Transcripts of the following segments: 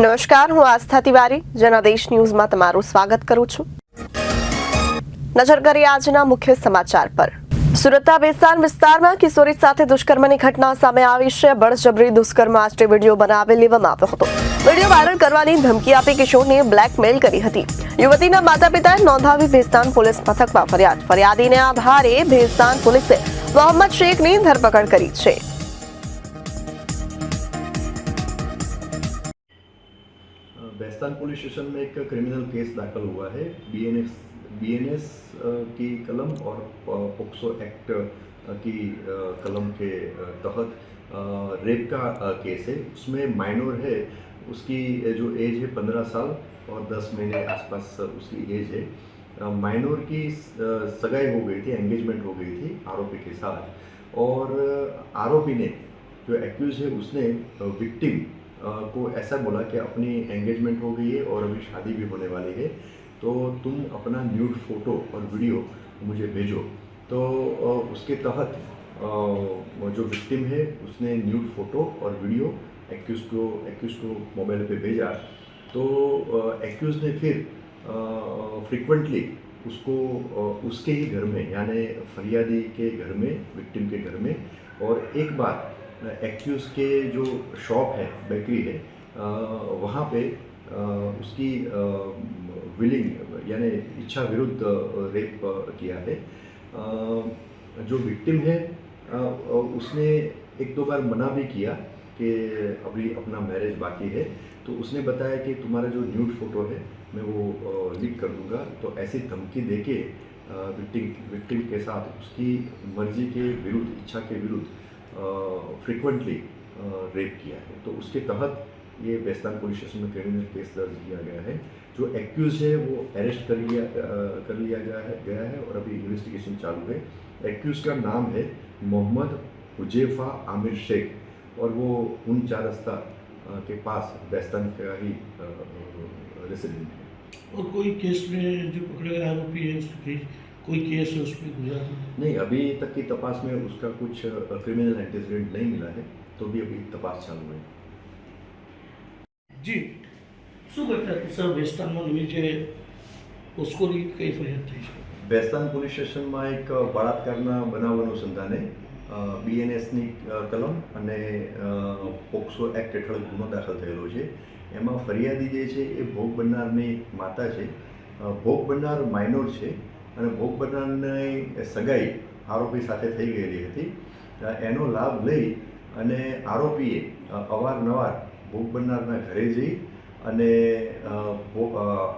નમસ્કાર, હું આસ્થા તિવારી જનાદેશ ન્યૂઝમાં તમારું સ્વાગત કરું છું। નજર કરીએ આજના મુખ્ય સમાચાર પર। સુરતના બેસ્તાન વિસ્તારમાં કિશોરી સાથે દુષ્કર્મની ઘટના સામે આવી છે। બળજબરી દુષ્કર્મ આચરે વિડીયો બનાવી લેવામાં આવ્યો હતો। વિડીયો વાયરલ કરવાની ધમકી આપી કિશોરને બ્લેકમેલ કરી હતી। યુવતીના માતા પિતાએ નોંધાવી ભેસ્તાન પોલીસ મથકમાં ફરિયાદ। ફરિયાદીને આધારે ભેસ્તાન પોલીસે મોહમ્મદ શેખની ધરપકડ કરી છે। बेस्तान पुलिस स्टेशन में एक क्रिमिनल केस दाखिल हुआ है। बीएनएस की कलम और पोक्सो एक्ट की कलम के तहत रेप का केस है। उसमें माइनर है, उसकी जो एज है 15 साल और 10 महीने आसपास उसकी एज है। माइनर की सगाई हो गई थी, एंगेजमेंट हो गई थी आरोपी के साथ। और आरोपी ने जो एक्यूज है उसने विक्टिम को ऐसा बोला कि अपनी एंगेजमेंट हो गई है और अभी शादी भी होने वाली है, तो तुम अपना न्यूड फ़ोटो और वीडियो मुझे भेजो। तो उसके तहत जो विक्टिम है उसने न्यूड फ़ोटो और वीडियो एक्यूज़ को मोबाइल पे भेजा। तो एक्यूज़ ने फिर फ्रिक्वेंटली उसको उसके ही घर में, यानी फरियादी के घर में, विक्टिम के घर में, और एक बार एक्यूज़ के जो शॉप है, बेकरी है, वहाँ पे उसकी विलिंग यानी इच्छा विरुद्ध रेप किया है। जो विक्टिम है उसने एक दो बार मना भी किया कि अभी अपना मैरिज बाकी है। तो उसने बताया कि तुम्हारा जो न्यूड फ़ोटो है मैं वो लीक कर दूंगा। तो ऐसी धमकी देके विक्टिम के साथ उसकी मर्जी के विरुद्ध, इच्छा के विरुद्ध फ्रिक्वेंटली रेप किया है। तो उसके तहत ये बेस्तान पुलिस स्टेशन में क्रिमिनल केस दर्ज किया गया है। जो एक्यूज़ है वो अरेस्ट कर लिया गया है और अभी इन्वेस्टिगेशन चालू है। एक्यूज़ का नाम है मोहम्मद हुजैफा आमिर शेख और वो 49 रास्ता के पास बेस्तान का ही रेसिडेंट है। और कोई केस में जो पकड़े गए आरोपी है उसके कोई केस है उसमें गुजरा नहीं, अभी तक की तपास में उसका कुछ क्रिमिनल एंटीसीडेंट नहीं मिला है, तो भी अभी तपास चालू है। जी શું ઘટના સર બેસ્તાનમાં નવી જે પોસ્કોની કઈ ફરિયાદ થઈ છે? બેસ્તાન પોલીસ સ્ટેશનમાં એક બળાત્કારના બનાવ અનુસંધાને બીએનએસની કલમ અને પોક્સો એક્ટ હેઠળ ગુનો દાખલ થયેલો છે। એમાં ફરિયાદી જે છે એ ભોગ બનનારની માતા છે। ભોગ બનનાર માઇનોર છે અને ભોગ બનનારની સગાઈ આરોપી સાથે થઈ ગયેલી હતી। એનો લાભ લઈ અને આરોપીએ અવારનવાર ભોગ બનનારના ઘરે જઈ અને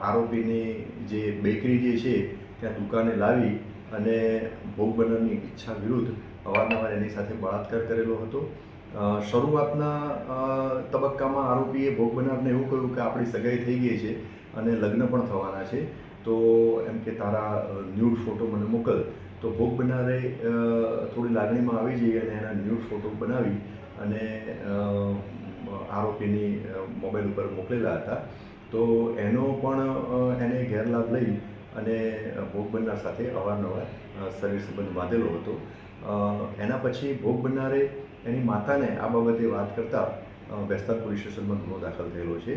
આરોપીની જે બેકરી જે છે ત્યાં દુકાને લાવી અને ભોગ બનનારની ઈચ્છા વિરુદ્ધ અવારનવાર એની સાથે બળાત્કાર કરેલો હતો। શરૂઆતના તબક્કામાં આરોપીએ ભોગ બનનારને એવું કહ્યું કે આપણી સગાઈ થઈ ગઈ છે અને લગ્ન પણ થવાના છે, તો એમ કે તારા ન્યૂડ ફોટો મને મોકલ। તો ભોગ બનનારે થોડી લાગણીમાં આવી જઈ અને એના ન્યૂડ ફોટો બનાવી અને આરોપીની મોબાઈલ ઉપર મોકલેલા હતા। તો એનો પણ એને ગેરલાભ લઈ અને ભોગ બનનાર સાથે અવારનવાર શરીર સંબંધ બાંધેલો હતો। એના પછી ભોગ બનનારે એની માતાને આ બાબતે વાત કરતાં બેસ્તાન પોલીસ સ્ટેશનમાં ગુનો દાખલ થયેલો છે।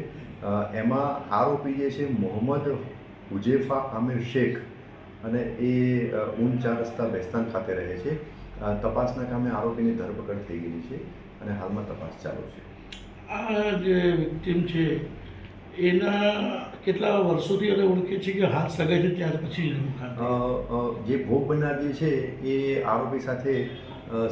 એમાં આરોપી જે છે મોહમ્મદ હુજૈફા આમિર શેખ અને એ 49 રસ્તા બેસ્તાન ખાતે રહે છે। તપાસના કામે આરોપીની ધરપકડ થઈ ગઈ છે અને હાલમાં તપાસ ચાલુ છે। આ જે વિક્ટિમ છે એના કેટલા વર્ષોથી એને ઓળખે છે કે હાથ સગાઈ છે ત્યાર પછી જે ભોગ બનનાર જે છે એ આરોપી સાથે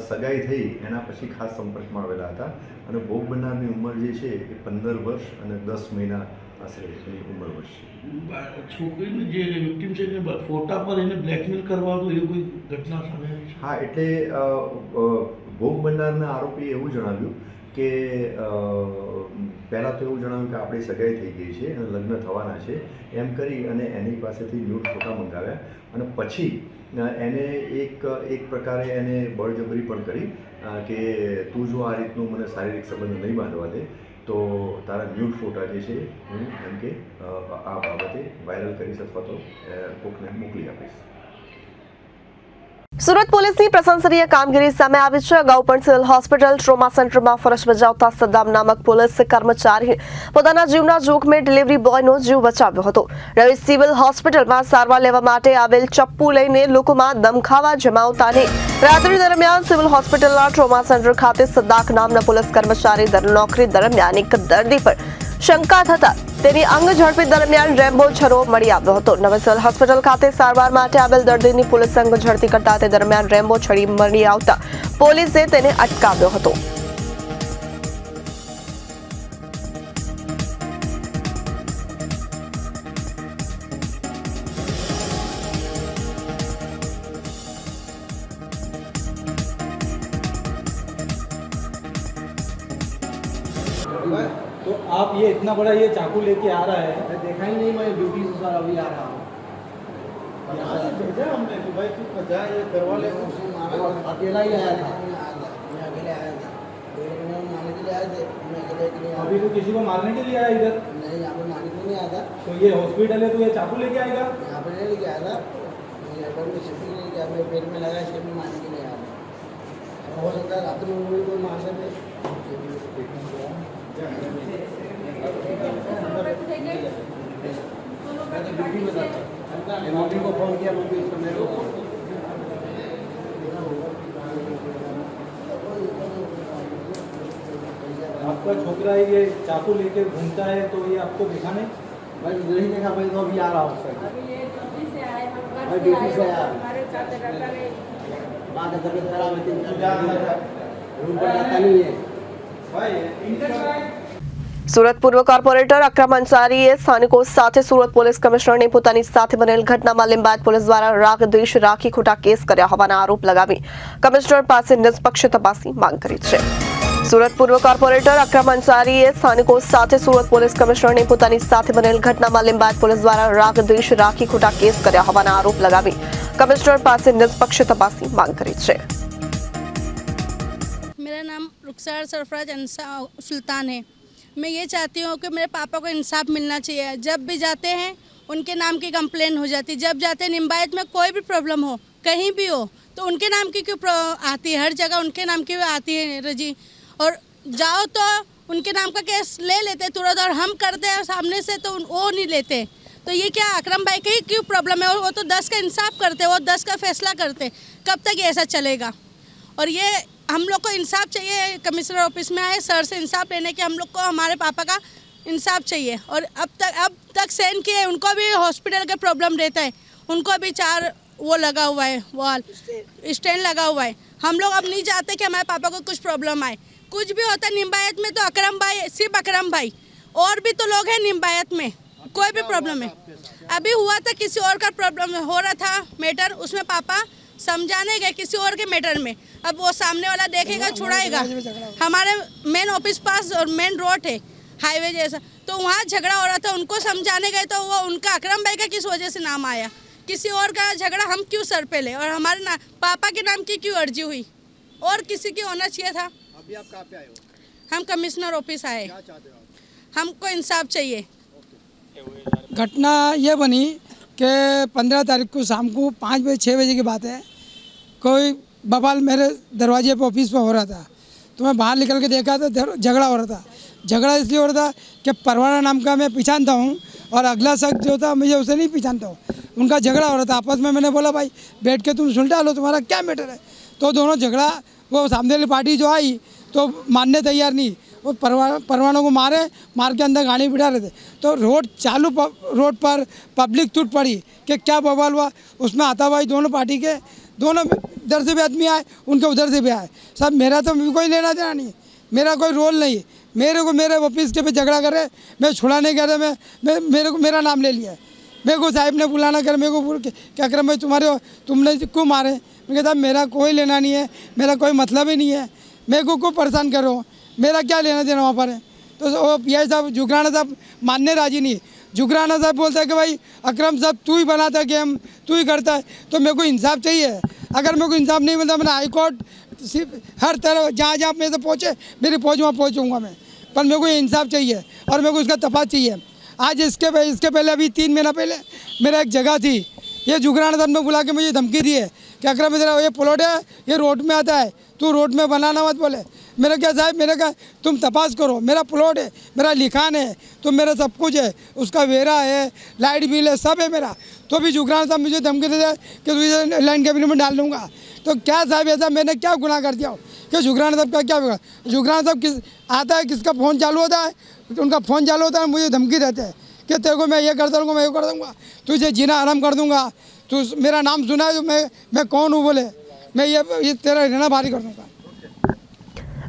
સગાઈ થઈ એના પછી ખાસ સંપર્કમાં આવેલા હતા અને ભોગ બનનારની ઉંમર જે છે એ 15 વર્ષ અને 10 મહિના આશરે એની ઉંમર વર્ષ છે। છોકરીને જે વિક્ટિમ છે એને ફોટા પર એને બ્લેકમેલ કરવાનું એવું કોઈ ઘટના સામે આવી છે? હા, એટલે ભોગ બનનારના આરોપીએ એવું જણાવ્યું કે પહેલાં તો એવું જણાવ્યું કે આપણી સગાઈ થઈ ગઈ છે અને લગ્ન થવાના છે એમ કરી અને એની પાસેથી ન્યૂડ ફોટા મંગાવ્યા અને પછી એને એક પ્રકારે એને બળજબરી પણ કરી કે તું જો આ રીતનું મને શારીરિક સંબંધ નહીં બાંધવા દે તો તારા ન્યૂડ ફોટા જે છે હું એમ કે આ બાબતે વાયરલ કરીશ અથવા તો કોકને મોકલી આપીશ। સુરત પોલીસની પ્રશંસનીય કામગીરી સામે આવી છે। અગાઉ પણ સિવિલ હોસ્પિટલ ટ્રોમા સેન્ટરમાં ફરજ બજાવતા સદ્દામ નામક પોલીસ કર્મચારીએ પોતાના જીવના જોખમે ડિલિવરી બોયનો જીવ બચાવ્યો હતો। રવિ સિવિલ હોસ્પિટલમાં સારવાર લેવા માટે આવેલ ચપ્પુ લઈને લોકોમાં દમખાવા જમાવતાને રાત્રિ દરમિયાન સિવિલ હોસ્પિટલના ટ્રોમા સેન્ટર ખાતે સદ્દાક નામના પોલીસ કર્મચારી નોકરી દરમિયાન એક દર્દી પર શંકા થતા તેની અંગ ઝડપી દરમિયાન રેમ્બો છરો મળી આવ્યો હતો। નવી સિવિલ હોસ્પિટલ ખાતે સારવાર માટે આવેલ દર્દીની પોલીસ અંગ ઝડપી કરતા તે દરમિયાન રેમ્બો છરી મળી આવતા પોલીસે તેને અટકાવ્યો હતો। तो आप ये इतना बड़ा ये चाकू लेके आ रहा है, मैं देखा ही नहीं, मैं ड्यूटी से सर अभी आ रहा हूँ। यहाँ से भेजा हमने कि भाई तू जा ये करवा ले। अकेला ही आया था, मैं अकेले आया था, मारने के लिए आए थे, मैं अकेले के लिए आया। अभी तो किसी को मारने के लिए आया इधर? नहीं, यहाँ पे मारने के लिए नहीं आया था। तो ये हॉस्पिटल है तो ये चाकू लेके आएगा? यहाँ पे नहीं लेके आया था, मुझे एयरपोर्ट में शिफ्ट लेके आया, मेरे पेट में लगा इसलिए मैं मारने के लिए आया था। हो सकता है रात में मुझे कोई मार सके। मैं तो ड्यूटी में था, एमओडी को फोन किया, मैं इसको मेरे को आपका छोकरा ये चाकू लेके घूमता है तो ये आपको देखा नहीं? भाई नहीं देखा, मैं तो अभी आ रहा हूँ सर। मैं ड्यूटी से आया, माँ का तबीयत खराब है, 3-4 दिन रूम पर जाता नहीं है। સુરત પૂર્વ કોર્પોરેટર અકરમ અંસારીએ સ્થાનિકો સાથે સુરત પોલીસ કમિશનરને પોતાની સાથે બનેલ ઘટનામાં લિંબાયત પોલીસ દ્વારા રાગ દ્વેષ રાખી ખોટા કેસ કર્યા હોવાના આરોપ લગાવી કમિશનર પાસે નિષ્પક્ષ તપાસની માંગ કરી છે। સુરત પૂર્વ કોર્પોરેટર અકરમ અંસારીએ સ્થાનિકો સાથે સુરત પોલીસ કમિશનરને પોતાની સાથે બનેલ ઘટનામાં લિંબાયત પોલીસ દ્વારા રાગ દ્વેષ રાખી ખોટા કેસ કર્યા હોવાના આરોપ લગાવી કમિશનર પાસે નિષ્પક્ષ તપાસની માંગ કરી છે। मेरा नाम रुखसार सरफराज सुल्तान है। मैं ये चाहती हूँ कि मेरे पापा को इंसाफ मिलना चाहिए। जब भी जाते हैं उनके नाम की कंप्लेन हो जाती है। जब जाते हैं निम्बायत में कोई भी प्रॉब्लम हो, कहीं भी हो, तो उनके नाम की क्यों आती है? हर जगह उनके नाम की आती है रजी। और जाओ तो उनके नाम का केस ले लेते तुरंत, और हम करते हैं सामने से तो वो नहीं लेते। तो ये क्या अकरम भाई का ही क्यों प्रॉब्लम है? वो तो 10 का इंसाफ करते, वो 10 का फैसला करते। कब तक ये ऐसा चलेगा? और ये हम लोग को इंसाफ चाहिए। कमिश्नर ऑफिस में आए सर से इंसाफ लेने के, हम लोग को हमारे पापा का इंसाफ चाहिए। और अब तक सहन किए, उनको भी हॉस्पिटल का प्रॉब्लम रहता है, उनको भी 4 वो लगा हुआ है, वॉल स्टैंड लगा हुआ है। हम लोग अब नहीं चाहते कि हमारे पापा को कुछ प्रॉब्लम आए। कुछ भी होता है निम्बायत में तो अकरम भाई, सिर्फ अकरम भाई, और भी तो लोग हैं निम्बायत में, कोई भी प्रॉब्लम है। अभी हुआ था किसी और का प्रॉब्लम हो रहा था मैटर, उसमें पापा समझाने गए किसी और के मैटर में। अब वो सामने वाला देखेगा, छुड़ाएगा। हमारे मेन ऑफिस पास और मेन रोड है हाईवे जैसा, तो वहाँ झगड़ा हो रहा था, उनको समझाने गए तो वो उनका अकरम भाई का किस वजह से नाम आया? किसी और का झगड़ा हम क्यों सर पे ले? और हमारे पापा के नाम की क्यों अर्जी हुई? और किसी की होना चाहिए था। अभी आप कहाँ पे आए हो? हम कमिश्नर ऑफिस आए, क्या चाहते हो आप? हमको इंसाफ चाहिए। घटना ये बनी कि 15 तारीख को शाम को 5 बजे 6 बजे की बात है। कोई बवाल मेरे दरवाजे पे ऑफिस पे हो रहा था, तो मैं बाहर निकल के देखा तो झगड़ा हो रहा था। झगड़ा इसलिए हो रहा था कि परवाना नाम का मैं पहचानता हूँ और अगला शख्स जो था मुझे उसे नहीं पहचानता हूँ। उनका झगड़ा हो रहा था आपस में। मैंने बोला भाई बैठ के तुम सुलझा लो, तुम्हारा क्या मैटर है? तो दोनों झगड़ा, वो सामने वाली पार्टी जो आई तो मानने तैयार नहीं, वो परवानों को मार के अंदर गाड़ी बिठा रहे थे। तो रोड पर पब्लिक टूट पड़ी कि क्या बवाल हुआ। उसमें आता भाई दोनों पार्टी के, दोनों इधर से भी आदमी आए, उनके उधर से भी आए। साहब मेरा तो कोई लेना देना नहीं, मेरा कोई रोल नहीं। मेरे को मेरे ऑफिस के पे झगड़ा करे, मैं छुड़ाने कह रहे, मेरे को मेरा नाम ले लिया। मेरे को साहब ने बुलाना कर, मेरे को क्या करें भाई तुमने क्यों मारे? मैं कहता मेरा कोई लेना नहीं है, मेरा कोई मतलब ही नहीं है, मेरे को क्यों परेशान करो, मेरा क्या लेना देना वहाँ पर है। तो वो पीआई साहब जुगराना साहब मानने राजी नहीं। जुगराना साहब बोलता है कि भाई अकरम साहब तू ही बनाता है गेम, तू ही करता है, तो मेरे को इंसाफ चाहिए। अगर मेरे को इंसाफ नहीं मिलता, मैंने हाई कोर्ट हर तरह जहाँ मेरे से पहुँचे मेरी पहुँच वहाँ पहुँचूँगा मैं, पर मेरे को इंसाफ चाहिए और मेरे को इसका तपास चाहिए। आज इसके पहले अभी 3 महीना पहले मेरा एक जगह थी, ये जुगराना साहब ने बुला के मुझे धमकी दी है कि अकरम तेरा ये प्लॉट है, ये रोड में आता है, तू रोड में बनाना मत बोले। मेरा क्या साहब, मेरे का तुम तपास करो, मेरा प्लॉट है, मेरा लिखान है, तो मेरा सब कुछ है, उसका वेरा है, लाइट बिल है, सब है मेरा। तो भी जुगरान साहब मुझे धमकी देते हैं कि तुझे लैंड कैबिनेट में डाल दूंगा। तो क्या साहब ऐसा मैंने क्या गुनाह कर दिया हो कि जुगरान साहब का क्या बिगड़ा? जुगरान साहब किस आता है, किसका फ़ोन चालू होता है, उनका फ़ोन चालू होता है, मुझे धमकी देते हैं कि तेरे को मैं ये कर दूँगा, मैं ये कर दूँगा, तुझे जीना आराम कर दूँगा, तू मेरा नाम सुना है तो मैं कौन हूँ बोले, मैं ये तेरा रहना भारी कर दूँगा।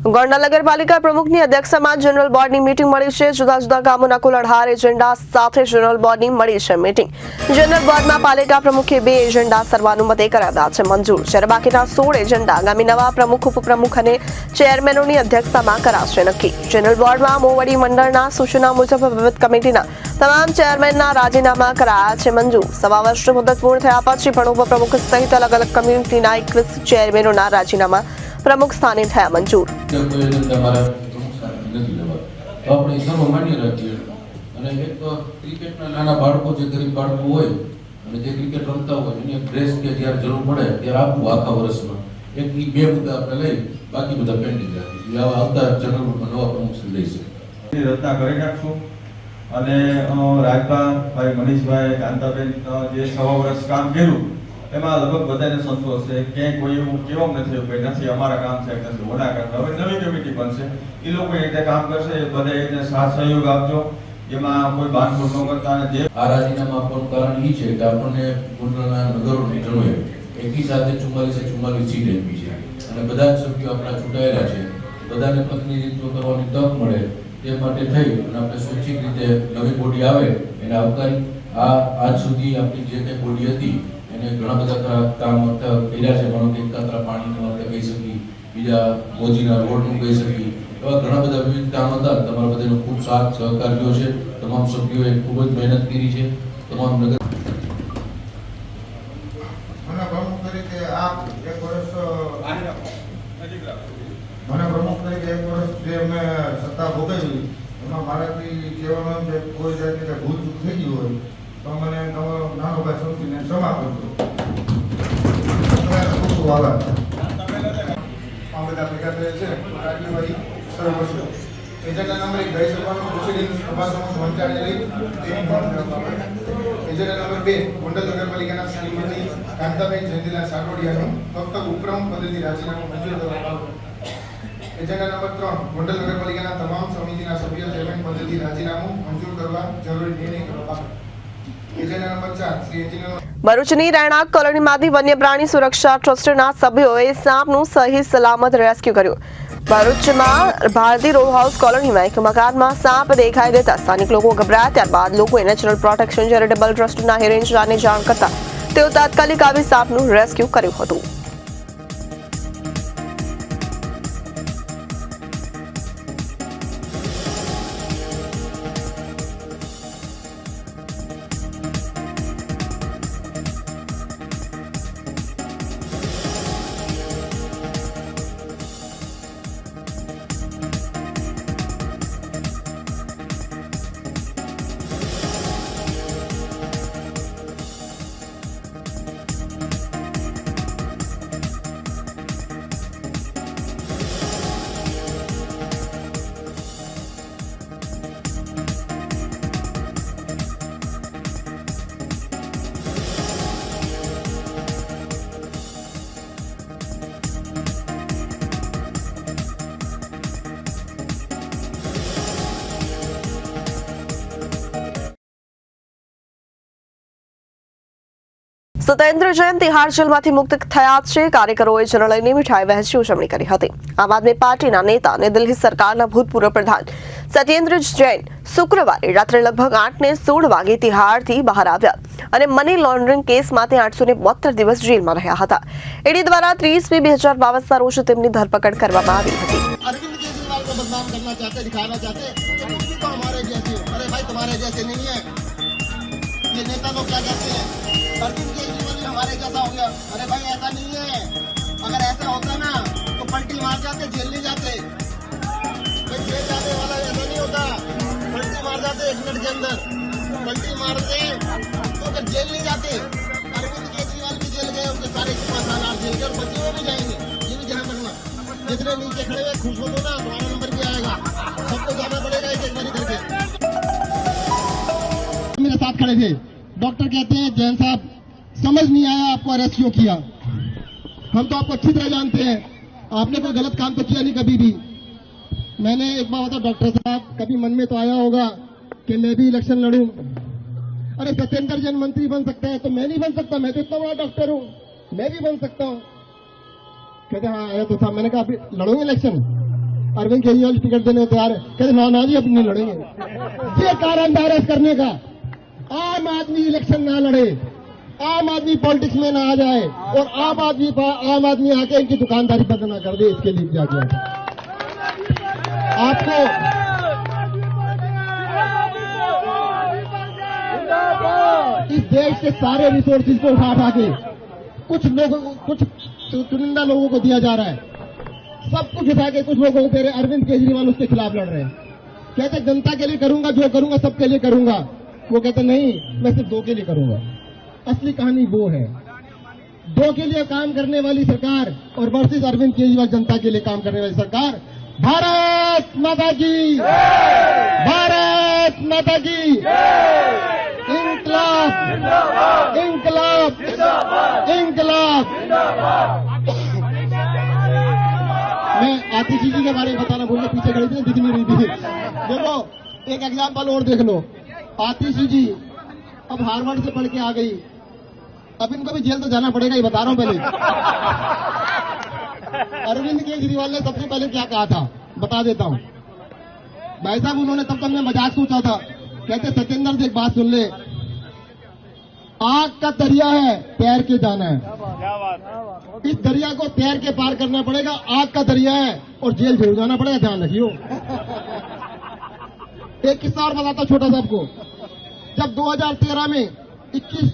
ગોંડલ નગરપાલિકા પ્રમુખની અધ્યક્ષતામાં જનરલ બોર્ડની મીટિંગ મળી છે। જુદા જુદા કામોના કુલ 18 એજન્ડા સાથે જનરલ બોર્ડની મળી છે મીટિંગ। જનરલ બોર્ડમાં પાલિકા પ્રમુખે 2 એજન્ડા સર્વાનુમતે કરાયા છે મંજૂર, જ્યારે બાકીના 16 એજન્ડા આગામી નવા પ્રમુખ, ઉપપ્રમુખ અને ચેરમેનોની અધ્યક્ષતામાં કરાશે નક્કી। જનરલ બોર્ડમાં મોવડી મંડળના સૂચના મુજબ વિવિધ કમિટીના તમામ ચેરમેનના રાજીનામા કરાયા છે મંજૂર। સવા વર્ષની મુદત પૂર્ણ થયા પછી પણ ઉપપ્રમુખ સહિત અલગ અલગ કમિટીના 21 ચેરમેનોના રાજીનામા પ્રમુખ સ્થાને થયા મંજૂર। આપણે સર્વમાન્ય રાખીએ અને એક ક્રિકેટના નાના બાળકો જે ગરીબ બાળકો હોય અને જે ક્રિકેટ રમતા હોય એને ડ્રેસ કે જ્યારે જરૂર પડે ત્યારે આપવું આખા વર્ષમાં એક ઈ 2 મુદ્દા આપણે લઈ બાકી બધા પેન્ડિંગ રાખીશું। આવા આવતા જનરલમાં નવા પ્રમુખ શ્રી લઈશું, રચના કરી નાખશું। અને રાજભાઈ મનીષભાઈ કાંતાબેન જે 1.5 વર્ષ કામ કર્યું એમાં લગભગ બધાને સંતોષ છે, ક્યાંય કોઈ એવું કેવું નથી કે નથી અમારા કામ છે નથી ઓના કામ। હવે નવી કમિટી બનશે, એ લોકો એ રીતે કામ કરશે, બધા એને સાથ સહયોગ આપજો, એમાં કોઈ બાંધછોડ ન કરતા। અને જે આ રાજીનામા આપવાનું કારણ એ છે કે આપણને ગોંડલના નગરોની જનોએ એકી સાથે 44 સીટ આપી છે અને બધા જ સભ્યો આપણા ચૂંટાયેલા છે, બધાને પ્રતિનિધિત્વ કરવાની તક મળે તે માટે થઈ અને આપણે સ્વૈચ્છિક રીતે નવી બોડી આવે એને આવકારી આજ સુધી આપણી જે કંઈ બોડી હતી એને ઘણા બધા કામ કર્યા છે, માનો કે કાતરા પાણીનું આપણે કહી શકીએ, બીજા મોજીના રોડનું કહી શકીએ, એવા ઘણા બધા વિવિધ કામ હતા। તમારા બધાનો ખૂબ સાથ સહકાર રહ્યો છે, તમામ સભ્યોએ ખૂબ જ મહેનત કરી છે। તમામ નગર મને પ્રમુખ તરીકે આપ 1 વર્ષ મને પ્રમુખ તરીકે 1 વર્ષ જે મેં સત્તા ભોગવી એમાં મારાથી કહેવાનું એમ છે કોઈ જાતની કંઈ ભૂલ ચૂક થઈ ગઈ હોય તો મને નાનો ભાઈ સમજીને ક્ષમા કરજો। ખૂબ ખૂબ આભાર। આ બધા ભેગા થયા છે કાર્યવાહી શરૂ કરશે। એજન્ડા નંબર 1 ગઈ સભાનું પ્રોસિડિંગ સભા સમક્ષ વંચાઈને લઈ તેની નોંધ કરવામાં આવે। એજન્ડા નંબર 2 ગોંડલ નગરપાલિકાના શ્રીમતી કાંતાબેન જયંતિલાલ સાટોડિયાનું ફક્ત ઉપપ્રમુખ પદેથી રાજીનામું મંજૂર કરવામાં આવ્યું। એજન્ડા નંબર 3 ગોંડલ નગરપાલિકાના તમામ સમિતિના સભ્યો ચેરમેન પદેથી રાજીનામું મંજૂર કરવા જરૂરી નિર્ણય કરવામાં આવ્યો। એજન્ડા નંબર 4 શ્રી એન્જિનિયર ભરૂચની રહેણાંક કોલોનીમાંથી વન્ય પ્રાણી સુરક્ષા ટ્રસ્ટના સભ્યોએ સાપનું સહી સલામત રેસ્ક્યુ કર્યું। ભરૂચમાં ભારતી રો હાઉસ કોલોનીમાં એક મકાનમાં સાપ દેખાઈ દેતા સ્થાનિક લોકો ગભરાયા। ત્યારબાદ લોકોએ નેચરલ પ્રોટેક્શન ચેરિટેબલ ટ્રસ્ટના હિરેન્દ્રાને જાણ કરતા તેઓ તાત્કાલિક આવી સાપનું રેસ્ક્યુ કર્યું હતું। સત્યેન્દ્ર જૈન તિહાર જેલમાંથી મુક્ત થયા છે। કાર્યકરોએ જનરલની મીઠાઈ વહેંચી ઉજવણી કરી હતી। આમ આદમી પાર્ટીના નેતા અને દિલ્હી સરકારના ભૂતપૂર્વ પ્રધાન સત્યેન્દ્ર જૈન શુક્રવારે રાત્રે લગભગ 8 ને 16 વાગે તિહારથી બહાર આવ્યા અને મની લોન્ડરિંગ કેસમાંથી 872 દિવસ જેલમાં રહ્યા હતા। ईडी દ્વારા 30 મે 2022ના રોજ તેમની ધરપકડ કરવામાં આવી હતી। अरविंद केजरीवाल को बदनाम करना चाहते, दिखाना चाहते, तो हमारे जैसे, अरे भाई तुम्हारे जैसे नहीं है। ये नेता लोग क्या कहते हैं, अरविंद केजरीवाल भी हमारे जैसा हो गया। अरे भाई ऐसा नहीं है, अगर ऐसा होता ना तो पलटी मार जाते, जेल नहीं जाते। जेल जाने वाला ऐसा नहीं होता, पलटी मार जाते 1 मिनट के अंदर, पलटी मारते तो फिर जेल नहीं जाते। अरविंद केजरीवाल भी जेल गए, उनके सारे 5 साल जाएंगे और बचे हुए भी जाएंगे, ये भी ध्यान रखना। जितने नीचे खड़े हुए खुश हो दो ना, तुम्हारा नंबर भी आएगा, सबको जाना पड़ेगा एक एक बारी करके। मेरे साथ खड़े थे डॉक्टर, कहते हैं जैन साहब समझ नहीं आया आपको अरेस्ट क्यों किया। हम तो आपको अच्छी तरह जानते हैं, आपने कोई गलत काम तो किया नहीं कभी भी। मैंने एक बार बता डॉक्टर साहब, कभी मन में तो आया होगा कि मैं भी इलेक्शन लड़ूं। अरे सत्येंद्र जैन मंत्री बन सकता है तो मैं नहीं बन सकता, मैं तो इतना बड़ा डॉक्टर हूं, मैं भी बन सकता हूं। कहते हाँ आया तो साहब, मैंने कहा अभी लड़ोगे इलेक्शन? अरविंद केजरीवाल टिकट देने को तैयार है। कहते ना जी अब नहीं लड़ेंगे। ये कारण है अरेस्ट करने का। आम आदमी इलेक्शन ना लड़े, आम आदमी पॉलिटिक्स में ना आ जाए और आम आदमी आके इनकी दुकानदारी बंद ना कर दे, इसके लिए किया गया। आपको इस देश के सारे रिसोर्सेज को उठा के कुछ चुनिंदा लोगों को दिया जा रहा है, सब कुछ उठा के कुछ लोगों को दे रहे। अरविंद केजरीवाल उसके खिलाफ लड़ रहे हैं, कहते जनता के लिए करूंगा, जो करूंगा सबके लिए करूंगा। वो कहते नहीं, मैं सिर्फ 2 के लिए करूंगा। असली कहानी वो है, 2 के लिए काम करने वाली सरकार और वर्सेस अरविंद केजरीवाल जनता के लिए काम करने वाली सरकार। भारत माता की, भारत माता की, इंकलाब, इंकलाब, इंकलाब। मैं आतिशी जी के बारे में बताना भूल गया, पीछे खड़ी थी, दिख नहीं रही थी। देखो एक एग्जाम्पल और देख लो, आतिशी जी अब हार्वर्ड से पढ़ के आ गई, अब इनको भी जेल तो जाना पड़ेगा, ये बता रहा हूं पहले। अरविंद केजरीवाल ने सबसे पहले क्या कहा था बता देता हूं भाई साहब। उन्होंने तब तक मैं मजाक सोचा था, कहते सत्येंद्र से एक बात सुन ले, आग का दरिया है, तैर के जाना है। इस दरिया को तैर के पार करना पड़ेगा, आग का दरिया है और जेल जरूर जाना पड़ेगा, ध्यान रखियो। एक किस्सा और बताता छोटा सा आपको। जब 2013 में 21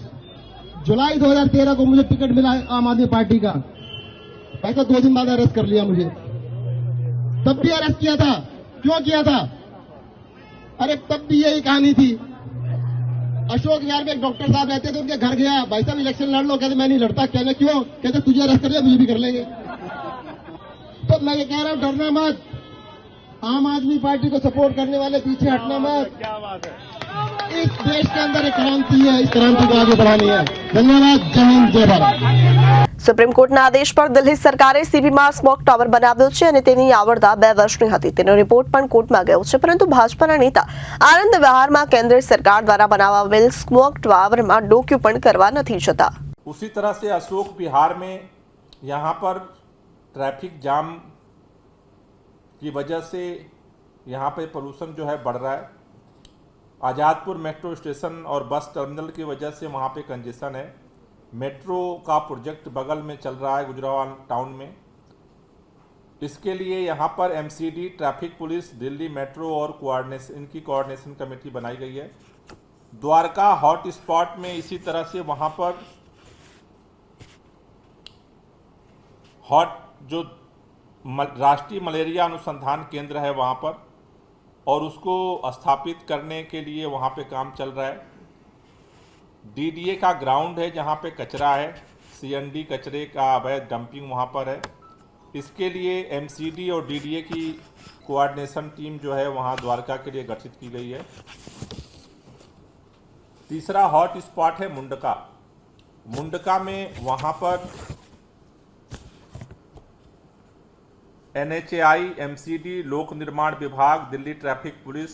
जुलाई 2013 को मुझे टिकट मिला आम आदमी पार्टी का, ऐसा 2 दिन बाद अरेस्ट कर लिया मुझे। तब भी अरेस्ट किया था, क्यों किया था? अरे तब भी यही कहानी थी। अशोक विहार में एक डॉक्टर साहब रहते थे, उनके घर गया, भाई साहब इलेक्शन लड़ लो, कहते मैं नहीं लड़ता। कहने क्यों? कहते तुझे अरेस्ट कर लिया, मुझे भी कर लेंगे। तो मैं ये कह रहा हूं डरना मत, आम आदमी पार्टी को सपोर्ट करने वाले पीछे हटना मत। क्या बात है, इस देश के अंदर एक क्रांति है, इस क्रांति को आगे बढ़ानी है। धन्यवाद, जय हिंद, जय भारत। સુપ્રીમ કોર્ટના આદેશ પર દિલ્હી સરકારે સીબીમાં સ્મોક ટાવર બનાવ્યો છે અને તેની આવરદા 2 વર્ષની હતી। તેનો રિપોર્ટ પણ કોર્ટમાં ગયો છે, પરંતુ ભાજપાના नेता આનંદ વિહારમાં કેન્દ્ર સરકાર દ્વારા બનાવાવેલ સ્મોક ટાવરમાં ડોક્યુ પણ કરવા નથી જતા। उसी तरह से अशोक विहार में यहाँ पर ट्रैफिक जाम की वजह से यहाँ पे पोल्यूशन जो है बढ़ रहा है। आज़ादपुर मेट्रो स्टेशन और बस टर्मिनल की वजह से वहाँ पे कंजेशन है। मेट्रो का प्रोजेक्ट बगल में चल रहा है गुजरावाल टाउन में। इसके लिए यहाँ पर MCD, traffic police, Delhi metro और इनकी कोऑर्डिनेशन कमेटी बनाई गई है। द्वारका हॉट स्पॉट में इसी तरह से वहाँ पर जो राष्ट्रीय मलेरिया अनुसंधान केंद्र है वहाँ पर, और उसको स्थापित करने के लिए वहाँ पे काम चल रहा है। डीडीए का ग्राउंड है जहाँ पे कचरा है, सीएनडी कचरे का अवैध डंपिंग वहाँ पर है। इसके लिए एमसीडी और डीडीए की कोऑर्डिनेशन टीम जो है वहाँ द्वारका के लिए गठित की गई है। तीसरा हॉट स्पॉट है मुंडका। मुंडका में वहाँ पर NHAI, MCD, लोक निर्माण विभाग, Delhi traffic police,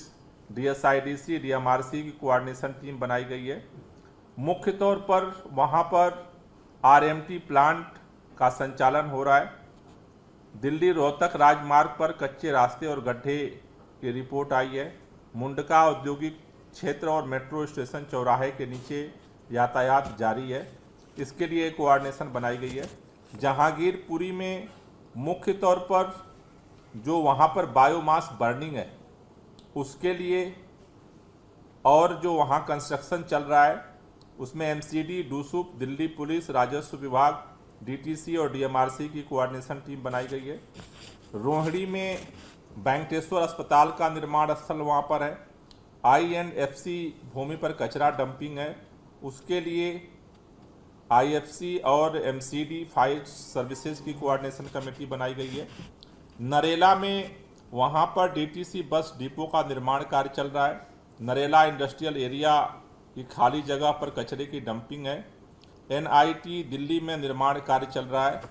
DSIDC, DMRC की कोऑर्डिनेशन टीम बनाई गई है। मुख्य तौर पर वहाँ पर RMT प्लांट का संचालन हो रहा है। दिल्ली रोहतक राजमार्ग पर कच्चे रास्ते और गड्ढे की रिपोर्ट आई है। मुंडका औद्योगिक क्षेत्र और मेट्रो स्टेशन चौराहे के नीचे यातायात जारी है, इसके लिए कोऑर्डिनेशन बनाई गई है। जहांगीरपुरी में मुख्य तौर पर जो वहाँ पर बायोमास बर्निंग है उसके लिए और जो वहाँ कंस्ट्रक्शन चल रहा है उसमें एमसीडी, डूसुप, दिल्ली पुलिस, राजस्व विभाग, डीटीसी और डीएमआरसी की कोऑर्डिनेशन टीम बनाई गई है। रोहिणी में वेंकटेश्वर अस्पताल का निर्माण स्थल वहाँ पर है। INFC भूमि पर कचरा डंपिंग है, उसके लिए आईएफसी और एमसीडी फायर सर्विसेज की कोऑर्डिनेशन कमेटी बनाई गई है। नरेला में वहाँ पर डीटीसी बस डिपो का निर्माण कार्य चल रहा है। नरेला इंडस्ट्रियल एरिया की खाली जगह पर कचरे की डंपिंग है। एनआईटी दिल्ली में निर्माण कार्य चल रहा है।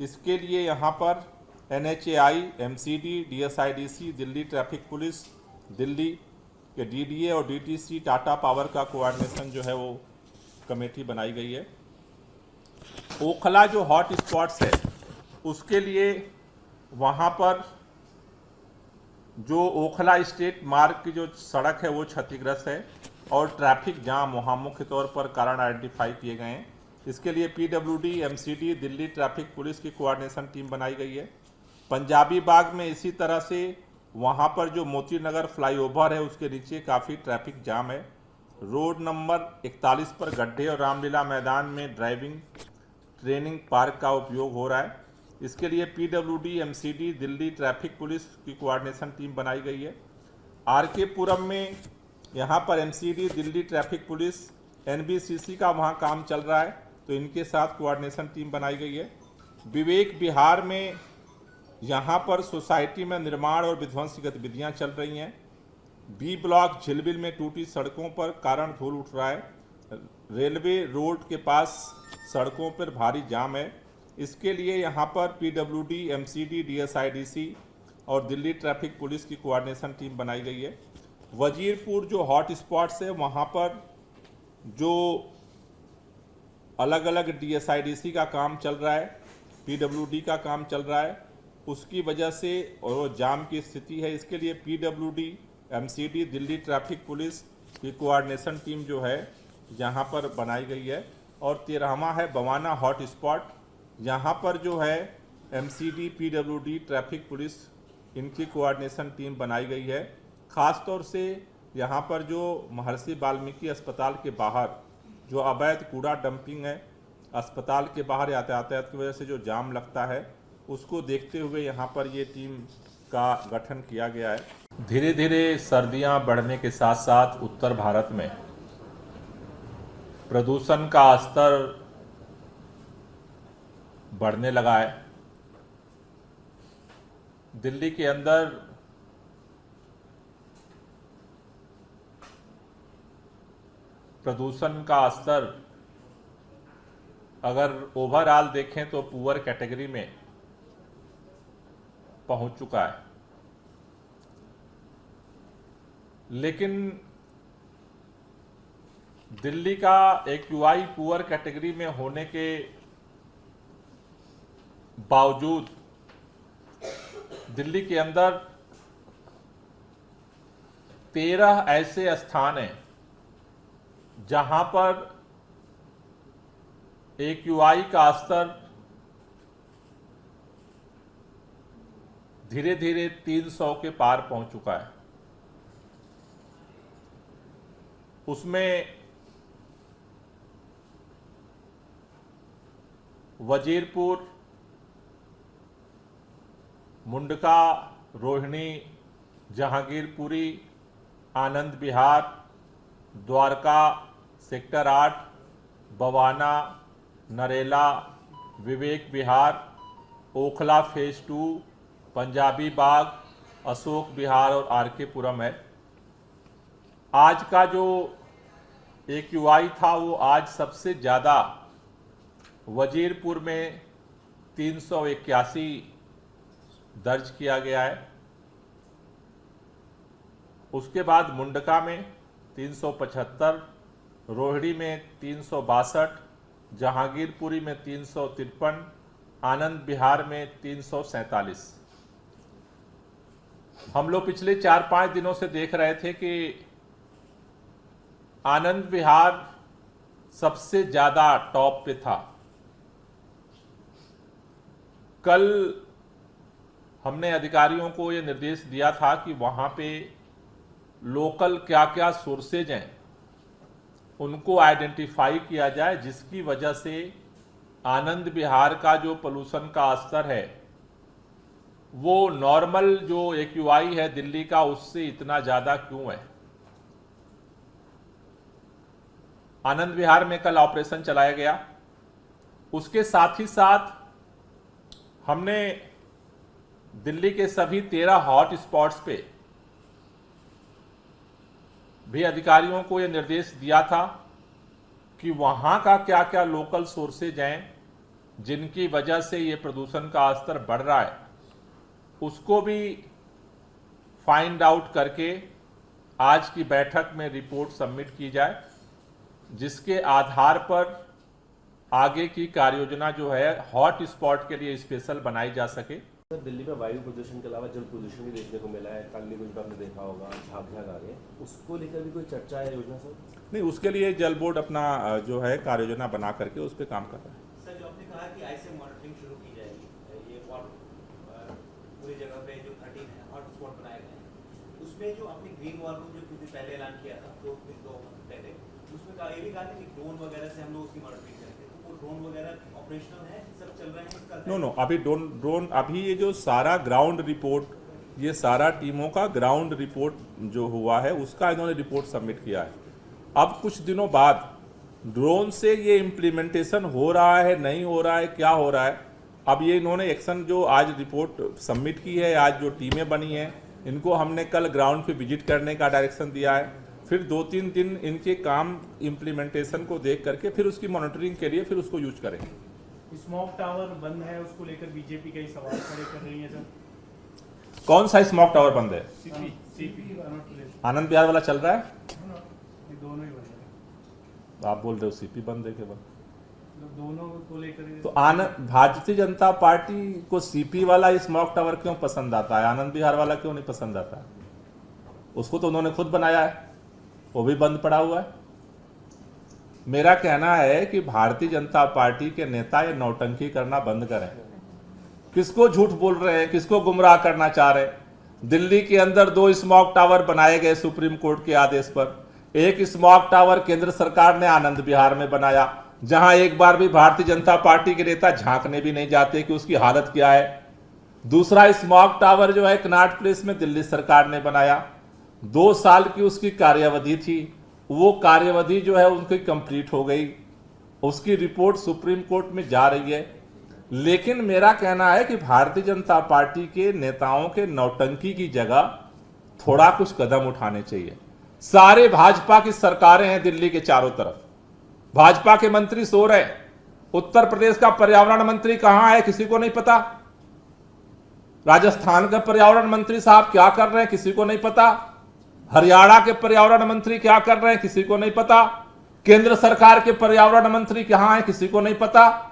इसके लिए यहाँ पर NHAI, MCD, DSIDC, Delhi traffic police, Delhi के डीडीए और डीटीसी टाटा पावर का कोऑर्डिनेशन जो है वो कमेटी बनाई गई है। ओखला जो हॉट स्पॉट्स है उसके लिए वहाँ पर जो ओखला स्टेट मार्ग की जो सड़क है वो क्षतिग्रस्त है और ट्रैफिक जाम वहाँ मुख्य तौर पर कारण आइडेंटिफाई किए गए हैं। इसके लिए PWD, MCD, Delhi traffic police की कोऑर्डिनेशन टीम बनाई गई है। पंजाबी बाग में इसी तरह से वहाँ पर जो मोती नगर फ्लाईओवर है उसके नीचे काफ़ी ट्रैफिक जाम है। रोड नंबर 41 पर गड्ढे और रामलीला मैदान में ड्राइविंग ट्रेनिंग पार्क का उपयोग हो रहा है। इसके लिए PWD, MCD, Delhi traffic police की कोऑर्डिनेशन टीम बनाई गई है। आरके पुरम में यहाँ पर MCD, Delhi traffic police, NBCC का वहाँ काम चल रहा है तो इनके साथ कोऑर्डिनेशन टीम बनाई गई है। विवेक विहार में यहाँ पर सोसाइटी में निर्माण और विध्वंसी गतिविधियाँ चल रही हैं। बी ब्लॉक झिलबिल में टूटी सड़कों पर कारण धूल उठ रहा है। रेलवे रोड के पास सड़कों पर भारी जाम है। इसके लिए यहाँ पर पीडब्ल्यूडी, एमसीडी, डीएसआईडीसी और दिल्ली ट्रैफिक पुलिस की कोऑर्डिनेशन टीम बनाई गई है। वजीरपुर जो हॉट स्पॉट्स है वहाँ पर जो अलग अलग डीएसआईडीसी का काम चल रहा है, पीडब्ल्यूडी का काम चल रहा है, उसकी वजह से और जाम की स्थिति है। इसके लिए PWD, MCD, Delhi traffic police की कोऑर्डिनेशन टीम जो है यहाँ पर बनाई गई है। और 13वां है बवाना हॉट स्पॉट। यहाँ पर जो है एमसीडी, पीडब्ल्यूडी, ट्रैफिक पुलिस इनकी कोऑर्डिनेशन टीम बनाई गई है। ख़ास तौर से यहाँ पर जो महर्षि वाल्मीकि अस्पताल के बाहर जो अवैध कूड़ा डंपिंग है, अस्पताल के बाहर यातायात की वजह से जो जाम लगता है उसको देखते हुए यहाँ पर ये टीम का गठन किया गया है। धीरे धीरे सर्दियाँ बढ़ने के साथ साथ उत्तर भारत में प्रदूषण का स्तर बढ़ने लगा है। दिल्ली के अंदर प्रदूषण का स्तर अगर ओवरऑल देखें तो पुअर कैटेगरी में पहुंच चुका है। लेकिन दिल्ली का एक्यूआई पुअर कैटेगरी में होने के बावजूद दिल्ली के अंदर 13 ऐसे स्थान हैं जहां पर एक्यूआई का स्तर धीरे धीरे 300 के पार पहुंच चुका है। उसमें वजीरपुर, मुंडका, रोहिणी, जहांगीरपुरी, आनंद विहार, द्वारका, सेक्टर 8, बवाना, नरेला, विवेक विहार, ओखला फेज 2, पंजाबी बाग, अशोक विहार और आरके पुरम है। आज का जो एक्यूआई था वो आज सबसे ज़्यादा वजीरपुर में 381 दर्ज किया गया है। उसके बाद मुंडका में 375, रोहिणी में 362, जहांगीरपुरी में 353, आनंद विहार में 347। हम लोग पिछले 4-5 दिनों से देख रहे थे कि आनंद विहार सबसे ज़्यादा टॉप पे था। कल हमने अधिकारियों को ये निर्देश दिया था कि वहाँ पे लोकल क्या क्या सोर्सेज हैं उनको आइडेंटिफाई किया जाए, जिसकी वजह से आनंद विहार का जो पोल्यूशन का स्तर है वो नॉर्मल जो एक्यूआई है दिल्ली का उससे इतना ज़्यादा क्यों है। आनंद विहार में कल ऑपरेशन चलाया गया। उसके साथ ही साथ हमने दिल्ली के सभी 13 हॉट स्पॉट्स पे भी अधिकारियों को यह निर्देश दिया था कि वहां का क्या क्या लोकल सोर्सेज हैं जिनकी वजह से ये प्रदूषण का स्तर बढ़ रहा है, उसको भी फाइंड आउट करके आज की बैठक में रिपोर्ट सबमिट की जाए, जिसके आधार पर आगे की कार्ययोजना जो है हॉट स्पॉट के लिए स्पेशल बनाई जा सके। दिल्ली में वायु प्रदूषण के अलावा जल प्रदूषण भी देखने को मिला है, काली गुंज आपने देखा होगा, झाग आ गए, उसको लेकर भी कोई चर्चा है योजना सर? नहीं, उसके लिए जल बोर्ड अपना जो है कार्ययोजना बना करके उस पर काम कर रहा है। सर, जो आपने कहा कि ऐसे मॉनिटरिंग शुरू की जाएगी, ये पूरी जगह पे जो 13 है हॉट स्पॉट बनाए गए हैं, उसमें जो आपने ग्रीन वॉर रूम जो कुछ दिन पहले ऐलान किया था, 2 हफ्ते पहले, उसमें ये भी कहा था कि ड्रोन वगैरह से हम लोग उसकी मॉनिटरिंग करेंगे, तो वो ड्रोन वगैरह ऑपरेशनल है, सब चल रहे हैं? नो, अभी ड्रोन अभी ये जो सारा ग्राउंड रिपोर्ट, ये सारा टीमों का ग्राउंड रिपोर्ट जो हुआ है उसका इन्होंने रिपोर्ट सबमिट किया है। अब कुछ दिनों बाद ड्रोन से ये इम्प्लीमेंटेशन हो रहा है, नहीं हो रहा है, क्या हो रहा है, अब ये इन्होंने एक्शन जो आज रिपोर्ट सबमिट की है, आज जो टीमें बनी हैं, इनको हमने कल ग्राउंड पे विजिट करने का डायरेक्शन दिया है। फिर 2-3 दिन इनके काम इम्प्लीमेंटेशन को देख करके फिर उसकी मॉनिटरिंग के लिए फिर उसको यूज करेंगे। स्मोक टावर बंद है, उसको लेकर बीजेपी कई सवाल खड़े कर रही है सर। कौन सा स्मोक टावर बंद है? सीपी आनंद विहार वाला चल रहा है, दोनों ही बंद है। आप बोल रहे हो सीपी बंद है केवल, दोनों को लेकर तो भारतीय जनता पार्टी को सीपी वाला स्मोक टावर क्यों पसंद आता है, आनंद विहार वाला क्यों नहीं पसंद आता? उसको तो उन्होंने खुद बनाया है, वो भी बंद पड़ा हुआ है। मेरा कहना है कि भारतीय जनता पार्टी के नेता ये नौटंकी करना बंद करें। किसको झूठ बोल रहे हैं, किसको गुमराह करना चाह रहे हैं? दिल्ली के अंदर 2 स्मोक टावर बनाए गए सुप्रीम कोर्ट के आदेश पर। एक स्मोक टावर केंद्र सरकार ने आनंद विहार में बनाया, जहां एक बार भी भारतीय जनता पार्टी के नेता झांकने भी नहीं जाते कि उसकी हालत क्या है। दूसरा स्मोक टावर जो है कनॉट प्लेस में दिल्ली सरकार ने बनाया, 2 साल की उसकी कार्यावधि थी, वो कार्यावधि जो है उनकी कंप्लीट हो गई, उसकी रिपोर्ट सुप्रीम कोर्ट में जा रही है। लेकिन मेरा कहना है कि भारतीय जनता पार्टी के नेताओं के नौटंकी की जगह थोड़ा कुछ कदम उठाने चाहिए। सारे भाजपा की सरकारें हैं दिल्ली के चारों तरफ, भाजपा के मंत्री सो रहे। उत्तर प्रदेश का पर्यावरण मंत्री कहां है किसी को नहीं पता, राजस्थान के पर्यावरण मंत्री साहब क्या कर रहे हैं किसी को नहीं पता, हरियाणा के पर्यावरण मंत्री क्या कर रहे हैं किसी को नहीं पता, केंद्र सरकार के पर्यावरण मंत्री कहां हैं किसी को नहीं पता।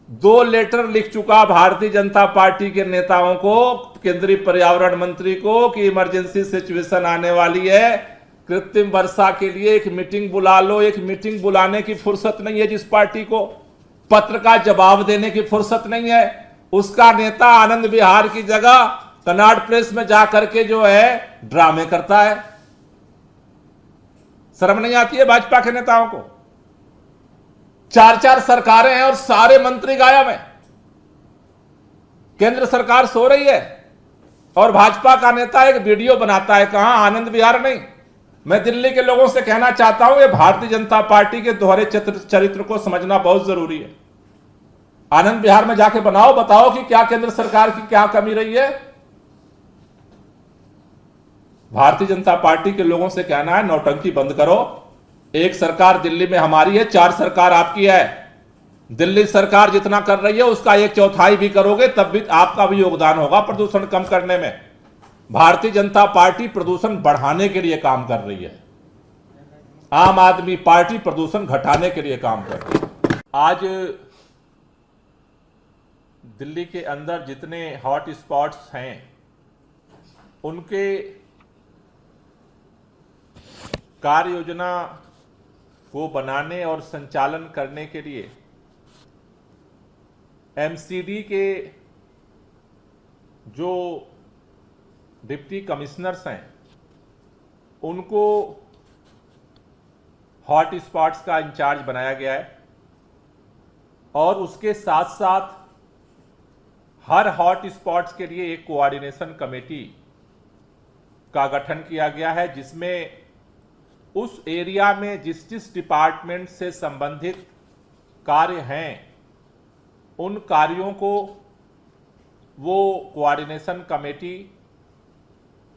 2 लेटर लिख चुका भारतीय जनता पार्टी के नेताओं को, केंद्रीय पर्यावरण मंत्री को, कि इमरजेंसी सिचुएशन आने वाली है, कृत्रिम वर्षा के लिए एक मीटिंग बुला लो। एक मीटिंग बुलाने की फुर्सत नहीं है जिस पार्टी को, पत्र का जवाब देने की फुर्सत नहीं है, उसका नेता आनंद विहार की जगह कनॉट प्लेस में जाकर के जो है ड्रामे करता है। शर्म नहीं आती है भाजपा के नेताओं को? 4-4 सरकारें हैं और सारे मंत्री गायब हैं, केंद्र सरकार सो रही है और भाजपा का नेता एक वीडियो बनाता है, कहां आनंद विहार नहीं। मैं दिल्ली के लोगों से कहना चाहता हूं, ये भारतीय जनता पार्टी के दोहरे चरित्र को समझना बहुत जरूरी है। आनंद विहार में जाके बनाओ, बताओ कि क्या केंद्र सरकार की क्या कमी रही है। भारतीय जनता पार्टी के लोगों से कहना है नौटंकी बंद करो। एक सरकार दिल्ली में हमारी है, 4 सरकार आपकी है। दिल्ली सरकार जितना कर रही है उसका 1/4 भी करोगे तब भी आपका भी योगदान होगा प्रदूषण कम करने में। भारतीय जनता पार्टी प्रदूषण बढ़ाने के लिए काम कर रही है, आम आदमी पार्टी प्रदूषण घटाने के लिए काम कर रही है। आज दिल्ली के अंदर जितने हॉट स्पॉट्स हैं उनके कार्य योजना को बनाने और संचालन करने के लिए एमसीडी के जो डिप्टी कमिश्नर्स हैं उनको हॉट स्पॉट्स का इंचार्ज बनाया गया है और उसके साथ साथ हर हॉट स्पॉट्स के लिए एक कोऑर्डिनेशन कमेटी का गठन किया गया है, जिसमें उस एरिया में जिस जिस डिपार्टमेंट से संबंधित कार्य हैं उन कार्यों को वो कोऑर्डिनेशन कमेटी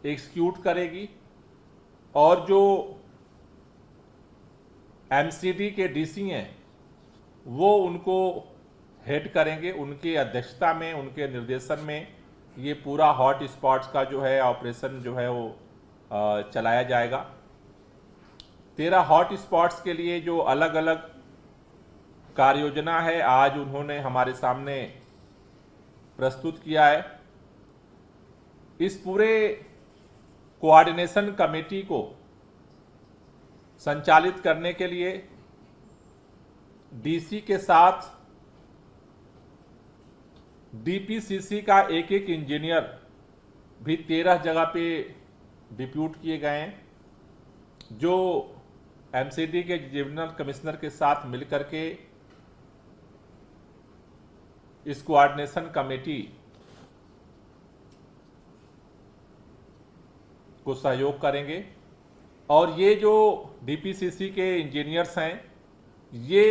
एग्जीक्यूट करेगी और जो एमसीडी के डीसी हैं वो उनको हेड करेंगे। उनकी अध्यक्षता में, उनके निर्देशन में ये पूरा हॉट स्पॉट्स का जो है ऑपरेशन जो है वो चलाया जाएगा। 13 हॉट स्पॉट्स के लिए जो अलग अलग कार्य योजना है आज उन्होंने हमारे सामने प्रस्तुत किया है। इस पूरे कोऑर्डिनेशन कमेटी को संचालित करने के लिए डीसी के साथ डीपीसीसी का एक इंजीनियर भी 13 जगह पे डिप्यूट किए गए हैं, जो एमसीडी के डिविजनल कमिश्नर के साथ मिलकर के इस कोऑर्डिनेशन कमेटी को सहयोग करेंगे। और ये जो डीपीसीसी के इंजीनियर्स हैं ये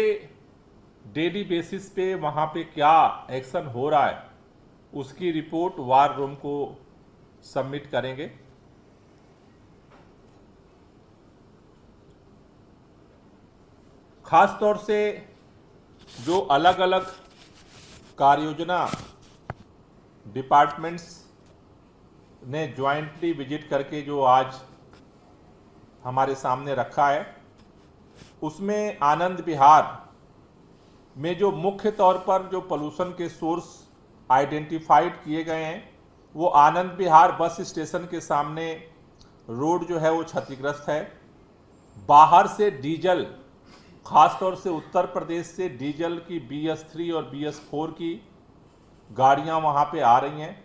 डेली बेसिस पे वहाँ पे क्या एक्शन हो रहा है उसकी रिपोर्ट वार रूम को सबमिट करेंगे। खास तौर से जो अलग अलग कार्य योजना डिपार्टमेंट्स ने ज्वाइंटली विजिट करके जो आज हमारे सामने रखा है, उसमें आनंद विहार में जो मुख्य तौर पर जो पोल्यूशन के सोर्स आइडेंटिफाइड किए गए हैं, वो आनंद विहार बस स्टेशन के सामने रोड जो है वो क्षतिग्रस्त है। बाहर से डीजल, खासतौर से उत्तर प्रदेश से डीजल की BS3 और BS4 की गाड़ियां वहां पे आ रही हैं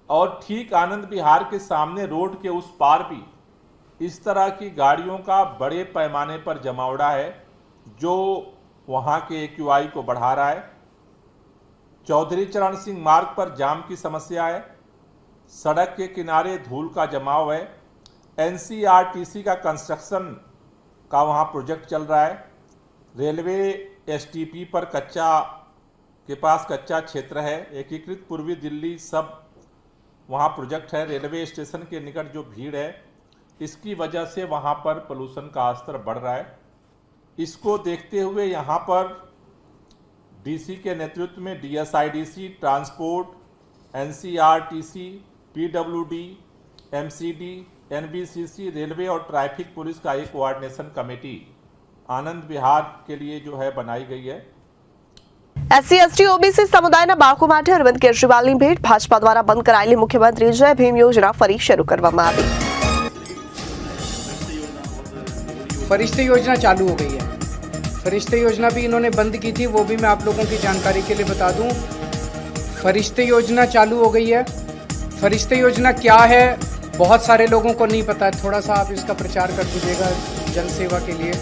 और ठीक आनंद विहार के सामने रोड के उस पार भी इस तरह की गाड़ियों का बड़े पैमाने पर जमावड़ा है जो वहां के AQI को बढ़ा रहा है। चौधरी चरण सिंह मार्ग पर जाम की समस्या है, सड़क के किनारे धूल का जमाव है, NCRTC का कंस्ट्रक्शन का वहां प्रोजेक्ट चल रहा है, रेलवे STP पर के पास कच्चा क्षेत्र है, एकीकृत पूर्वी दिल्ली सब वहाँ प्रोजेक्ट है, रेलवे स्टेशन के निकट जो भीड़ है इसकी वजह से वहाँ पर पोल्यूशन का स्तर बढ़ रहा है। इसको देखते हुए यहाँ पर डीसी के नेतृत्व में DSIDC, transport, NCRTC, PWD, MCD, NBCC, railway और ट्रैफिक पुलिस का एक कोऑर्डिनेशन कमेटी आनंद विहार के लिए जो है बनाई गई है। SC/ST OBC સમુદાયના બાળકો માટે અરવિંદ કેજરીવાલની ભેટ ભાજપા દ્વારા બંધ કરાયેલી મુખ્યમંત્રી જય ભીમ યોજના ફરી શરૂ કરવામાં આવી। फरिश्ते योजना चालू हो गई है। फरिश्ते योजना भी इन्होंने बंद की थी, वो भी मैं आप लोगों की जानकारी के लिए बता दूं। फरिश्ते योजना चालू हो गई है। फरिश्ते योजना क्या है बहुत सारे लोगों को नहीं पता है, थोड़ा सा आप इसका प्रचार कर दीजिएगा जन सेवा के लिए,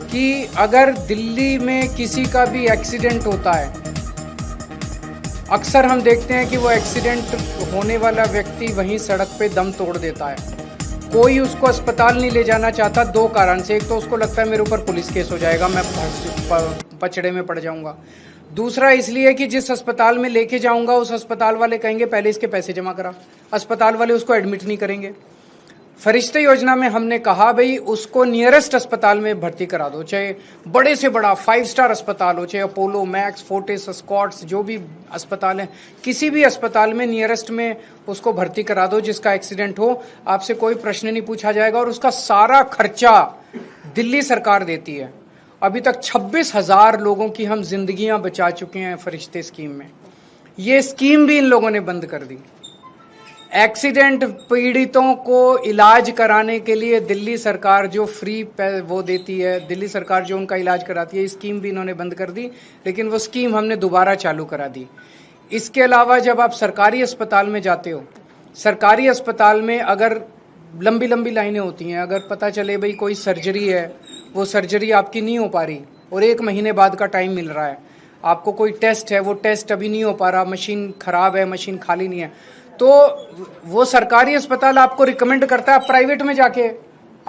कि अगर दिल्ली में किसी का भी एक्सीडेंट होता है, अक्सर हम देखते हैं कि वो एक्सीडेंट होने वाला व्यक्ति वहीं सड़क पे दम तोड़ देता है। कोई उसको अस्पताल नहीं ले जाना चाहता, दो कारण से। एक तो उसको लगता है मेरे ऊपर पुलिस केस हो जाएगा, मैं पचड़े में पड़ जाऊंगा। दूसरा इसलिए कि जिस अस्पताल में लेके जाऊंगा उस अस्पताल वाले कहेंगे पहले इसके पैसे जमा करा, अस्पताल वाले उसको एडमिट नहीं करेंगे। फरिश्ते योजना में हमने कहा भाई उसको नियरेस्ट अस्पताल में भर्ती करा दो, चाहे बड़े से बड़ा 5 स्टार अस्पताल हो, चाहे अपोलो, मैक्स, फोर्टिस, स्कॉट्स, जो भी अस्पताल है, किसी भी अस्पताल में नियरेस्ट में उसको भर्ती करा दो। जिसका एक्सीडेंट हो आपसे कोई प्रश्न नहीं पूछा जाएगा और उसका सारा खर्चा दिल्ली सरकार देती है। अभी तक 26,000 लोगों की हम जिंदगियां बचा चुके हैं फरिश्ते स्कीम में। ये स्कीम भी इन लोगों ने बंद कर दी। एक्सीडेंट पीड़ितों को इलाज कराने के लिए दिल्ली सरकार जो फ्री वो देती है, दिल्ली सरकार जो उनका इलाज कराती है, स्कीम भी इन्होंने बंद कर दी, लेकिन वो स्कीम हमने दोबारा चालू करा दी। इसके अलावा जब आप सरकारी अस्पताल में जाते हो, सरकारी अस्पताल में अगर लंबी लंबी लाइनें होती हैं, अगर पता चले भाई कोई सर्जरी है, वो सर्जरी आपकी नहीं हो पा रही और 1 महीने बाद का टाइम मिल रहा है, आपको कोई टेस्ट है, वो टेस्ट अभी नहीं हो पा रहा, मशीन खराब है, मशीन खाली नहीं है, तो वो सरकारी अस्पताल आपको रिकमेंड करता है आप प्राइवेट में जाके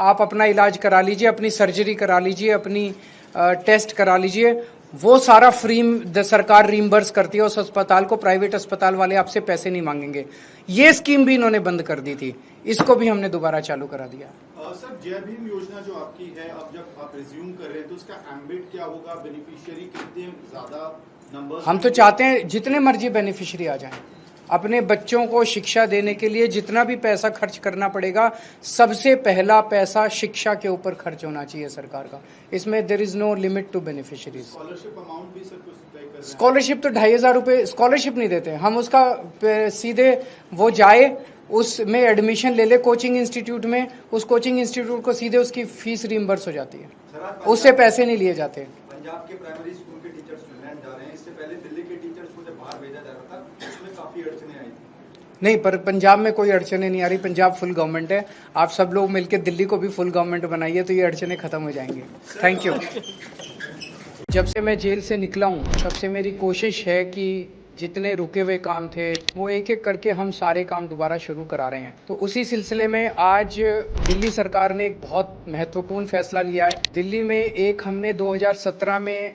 आप अपना इलाज करा लीजिए, अपनी सर्जरी करा लीजिए, अपनी टेस्ट करा लीजिए। वो सारा फ्री सरकार रीइंबर्स करती है उस अस्पताल को, प्राइवेट अस्पताल वाले आपसे पैसे नहीं मांगेंगे। ये स्कीम भी इन्होंने बंद कर दी थी, इसको भी हमने दोबारा चालू करा दिया। सर, जय भीम योजना जो आपकी है, अब जब आप रिज्यूम कर रहे हैं तो उसका एम्बिट क्या होगा, बेनिफिशियरी कितने ज्यादा नंबर? हम तो चाहते हैं जितने मर्जी बेनिफिशियरी आ जाएं। अपने बच्चों को शिक्षा देने के लिए जितना भी पैसा खर्च करना पड़ेगा, सबसे पहला पैसा शिक्षा के ऊपर खर्च होना चाहिए सरकार का। इसमें there is no limit to beneficiaries. Scholarship amount भी सर कुछ तय कर रहे हैं? स्कॉलरशिप तो 2500 रुपये स्कॉलरशिप नहीं देते हम, उसका सीधे वो जाए उसमें एडमिशन ले ले कोचिंग इंस्टीट्यूट में, उस कोचिंग इंस्टीट्यूट को सीधे उसकी फीस रिइंबर्स हो जाती है, उससे पैसे नहीं लिए जाते। पंजाब के प्राइमरी स्कूल के टीचर्स फिनलैंड जा रहे हैं, इससे पहले दिल्ली के टीचर्स को जब बाहर भेजा जा रहा था उसमें काफी अड़चने आई थी। नहीं, पर पंजाब में कोई अड़चने नहीं आ रही। पंजाब फुल गवर्नमेंट है। आप सब लोग मिलकर दिल्ली को भी फुल गवर्नमेंट बनाइए तो ये अड़चने खत्म हो जाएंगे। Thank you. जब से मैं जेल से निकला हूँ तब से मेरी कोशिश है कि जितने रुके हुए काम थे वो एक एक करके हम सारे काम दोबारा शुरू करा रहे हैं। तो उसी सिलसिले में आज दिल्ली सरकार ने एक बहुत महत्वपूर्ण फैसला लिया है। दिल्ली में एक हमने 2017 में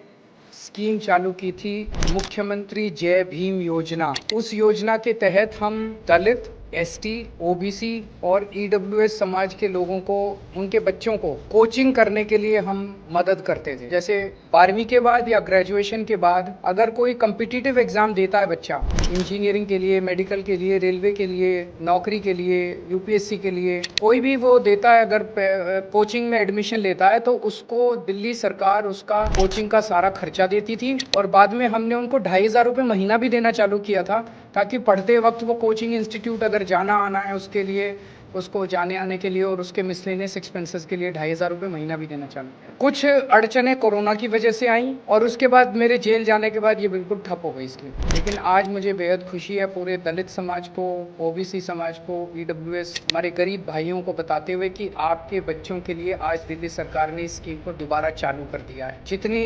स्कीम चालू की थी, मुख्यमंत्री जय भीम योजना। उस योजना के तहत हम दलित, एसटी, ओबीसी और ईडब्ल्यूएस समाज के लोगों को, उनके बच्चों को कोचिंग करने के लिए हम मदद करते थे। जैसे 12वीं के बाद या ग्रेजुएशन के बाद अगर कोई कम्पिटिटिव एग्जाम देता है बच्चा, इंजीनियरिंग के लिए, मेडिकल के लिए, रेलवे के लिए, नौकरी के लिए, यूपीएससी के लिए, कोई भी वो देता है, अगर कोचिंग में एडमिशन लेता है तो उसको दिल्ली सरकार उसका कोचिंग का सारा खर्चा देती थी। और बाद में हमने उनको 2500 रुपये महीना भी देना चालू किया था, ताकि पढ़ते वक्त वो कोचिंग इंस्टीट्यूट अगर जाना आना है उसके लिए, उसको जाने आने के लिए और उसके मिसलेनियस एक्सपेंसेस के लिए 2500 रुपये महीना भी देना चालू किया। कुछ अड़चने कोरोना की वजह से आई और उसके बाद मेरे जेल जाने के बाद ये बिल्कुल ठप हो गई इसलिए। लेकिन आज मुझे बेहद खुशी है पूरे दलित समाज को, ओबीसी समाज को, ईडब्ल्यूएस, हमारे गरीब भाइयों को बताते हुए कि आपके बच्चों के लिए आज दिल्ली सरकार ने इस स्कीम को दोबारा चालू कर दिया है। जितनी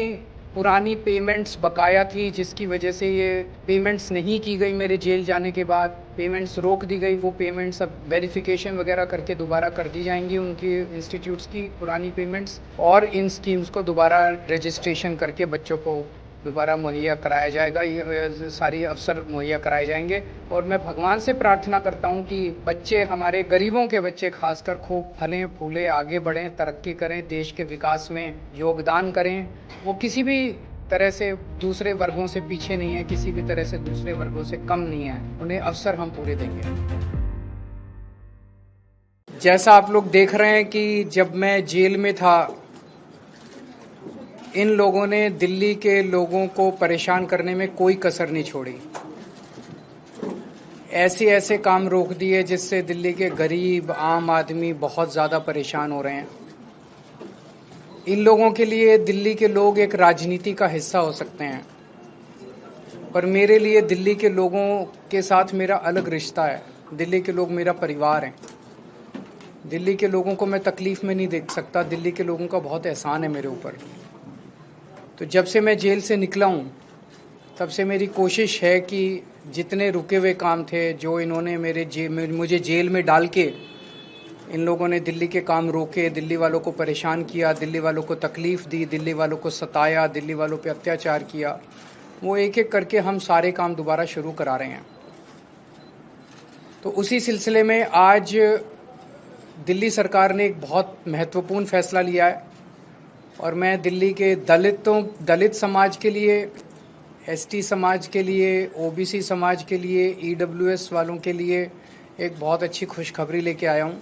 पुरानी पेमेंट्स बकाया थी, जिसकी वजह से ये पेमेंट्स नहीं की गई, मेरे जेल जाने के बाद पेमेंट्स रोक दी गई, वो पेमेंट्स अब वेरिफिकेशन वगैरह करके दोबारा कर दी जाएंगी उनकी इंस्टीट्यूट्स की पुरानी पेमेंट्स, और इन स्कीम्स को दोबारा रजिस्ट्रेशन करके बच्चों को दोबारा मुहैया कराया जाएगा। ये सारी अवसर मुहैया कराए जाएंगे। और मैं भगवान से प्रार्थना करता हूँ कि बच्चे, हमारे गरीबों के बच्चे खासकर, खूब फलें फूलें, आगे बढ़ें, तरक्की करें, देश के विकास में योगदान करें। वो किसी भी तरह से दूसरे वर्गों से पीछे नहीं है, किसी भी तरह से दूसरे वर्गों से कम नहीं है। उन्हें अवसर हम पूरे देंगे। जैसा आप लोग देख रहे हैं कि जब मैं जेल में था, इन लोगों ने दिल्ली के लोगों को परेशान करने में कोई कसर नहीं छोड़ी। ऐसे काम रोक दिए जिससे दिल्ली के गरीब आम आदमी बहुत ज़्यादा परेशान हो रहे हैं। इन लोगों के लिए दिल्ली के लोग एक राजनीति का हिस्सा हो सकते हैं, पर मेरे लिए दिल्ली के लोगों के साथ मेरा अलग रिश्ता है। दिल्ली के लोग मेरा परिवार हैं। दिल्ली के लोगों को मैं तकलीफ़ में नहीं देख सकता। दिल्ली के लोगों का बहुत एहसान है मेरे ऊपर। तो जब से मैं जेल से निकला हूँ तब से मेरी कोशिश है कि जितने रुके हुए काम थे, जो इन्होंने मुझे जेल में डाल के इन लोगों ने दिल्ली के काम रोके, दिल्ली वालों को परेशान किया, दिल्ली वालों को तकलीफ़ दी, दिल्ली वालों को सताया, दिल्ली वालों पे अत्याचार किया, वो एक एक करके हम सारे काम दोबारा शुरू करा रहे हैं। तो उसी सिलसिले में आज दिल्ली सरकार ने एक बहुत महत्वपूर्ण फैसला लिया है और मैं दिल्ली के दलित समाज के लिए, एसटी समाज के लिए, ओबीसी समाज के लिए, ईडब्ल्यूएस वालों के लिए एक बहुत अच्छी खुशखबरी लेके आया हूँ।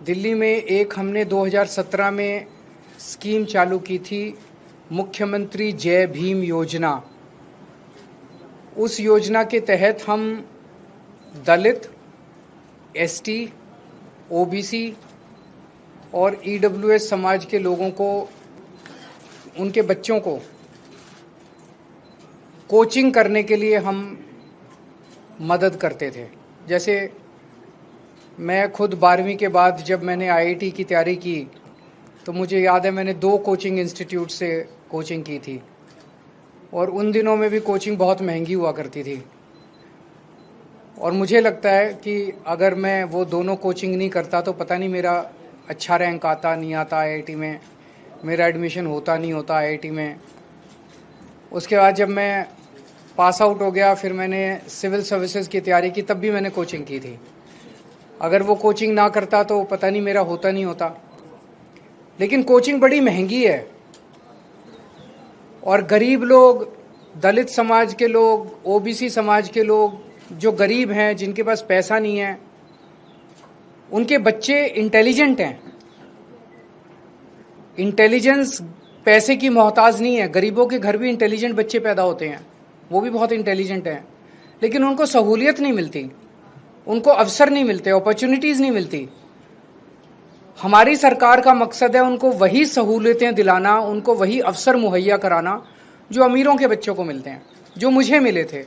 दिल्ली में एक हमने 2017 में स्कीम चालू की थी, मुख्यमंत्री जय भीम योजना। उस योजना के तहत हम दलित, एसटी, ओबीसी और ईडब्ल्यूएस समाज के लोगों को, उनके बच्चों को कोचिंग करने के लिए हम मदद करते थे। जैसे मैं खुद 12वीं के बाद जब मैंने आईआईटी की तैयारी की तो मुझे याद है मैंने 2 कोचिंग इंस्टीट्यूट से कोचिंग की थी और उन दिनों में भी कोचिंग बहुत महंगी हुआ करती थी। और मुझे लगता है कि अगर मैं वो दोनों कोचिंग नहीं करता तो पता नहीं मेरा अच्छा रैंक आता नहीं आता आईआईटी में, मेरा एडमिशन होता नहीं होता आईआईटी में, उसके बाद जब मैं पास आउट हो गया, फिर मैंने सिविल सर्विसेज की तैयारी की, तब भी मैंने कोचिंग की थी। अगर वो कोचिंग ना करता तो पता नहीं मेरा होता नहीं होता। लेकिन कोचिंग बड़ी महंगी है और गरीब लोग, दलित समाज के लोग, ओबीसी समाज के लोग जो गरीब हैं, जिनके पास पैसा नहीं है, उनके बच्चे इंटेलिजेंट हैं। इंटेलिजेंस पैसे की मोहताज नहीं है। गरीबों के घर भी इंटेलिजेंट बच्चे पैदा होते हैं, वो भी बहुत इंटेलिजेंट हैं, लेकिन उनको सहूलियत नहीं मिलती, उनको अवसर नहीं मिलते, अपॉर्चुनिटीज नहीं मिलती। हमारी सरकार का मकसद है उनको वही सहूलियतें दिलाना, उनको वही अवसर मुहैया कराना जो अमीरों के बच्चों को मिलते हैं, जो मुझे मिले थे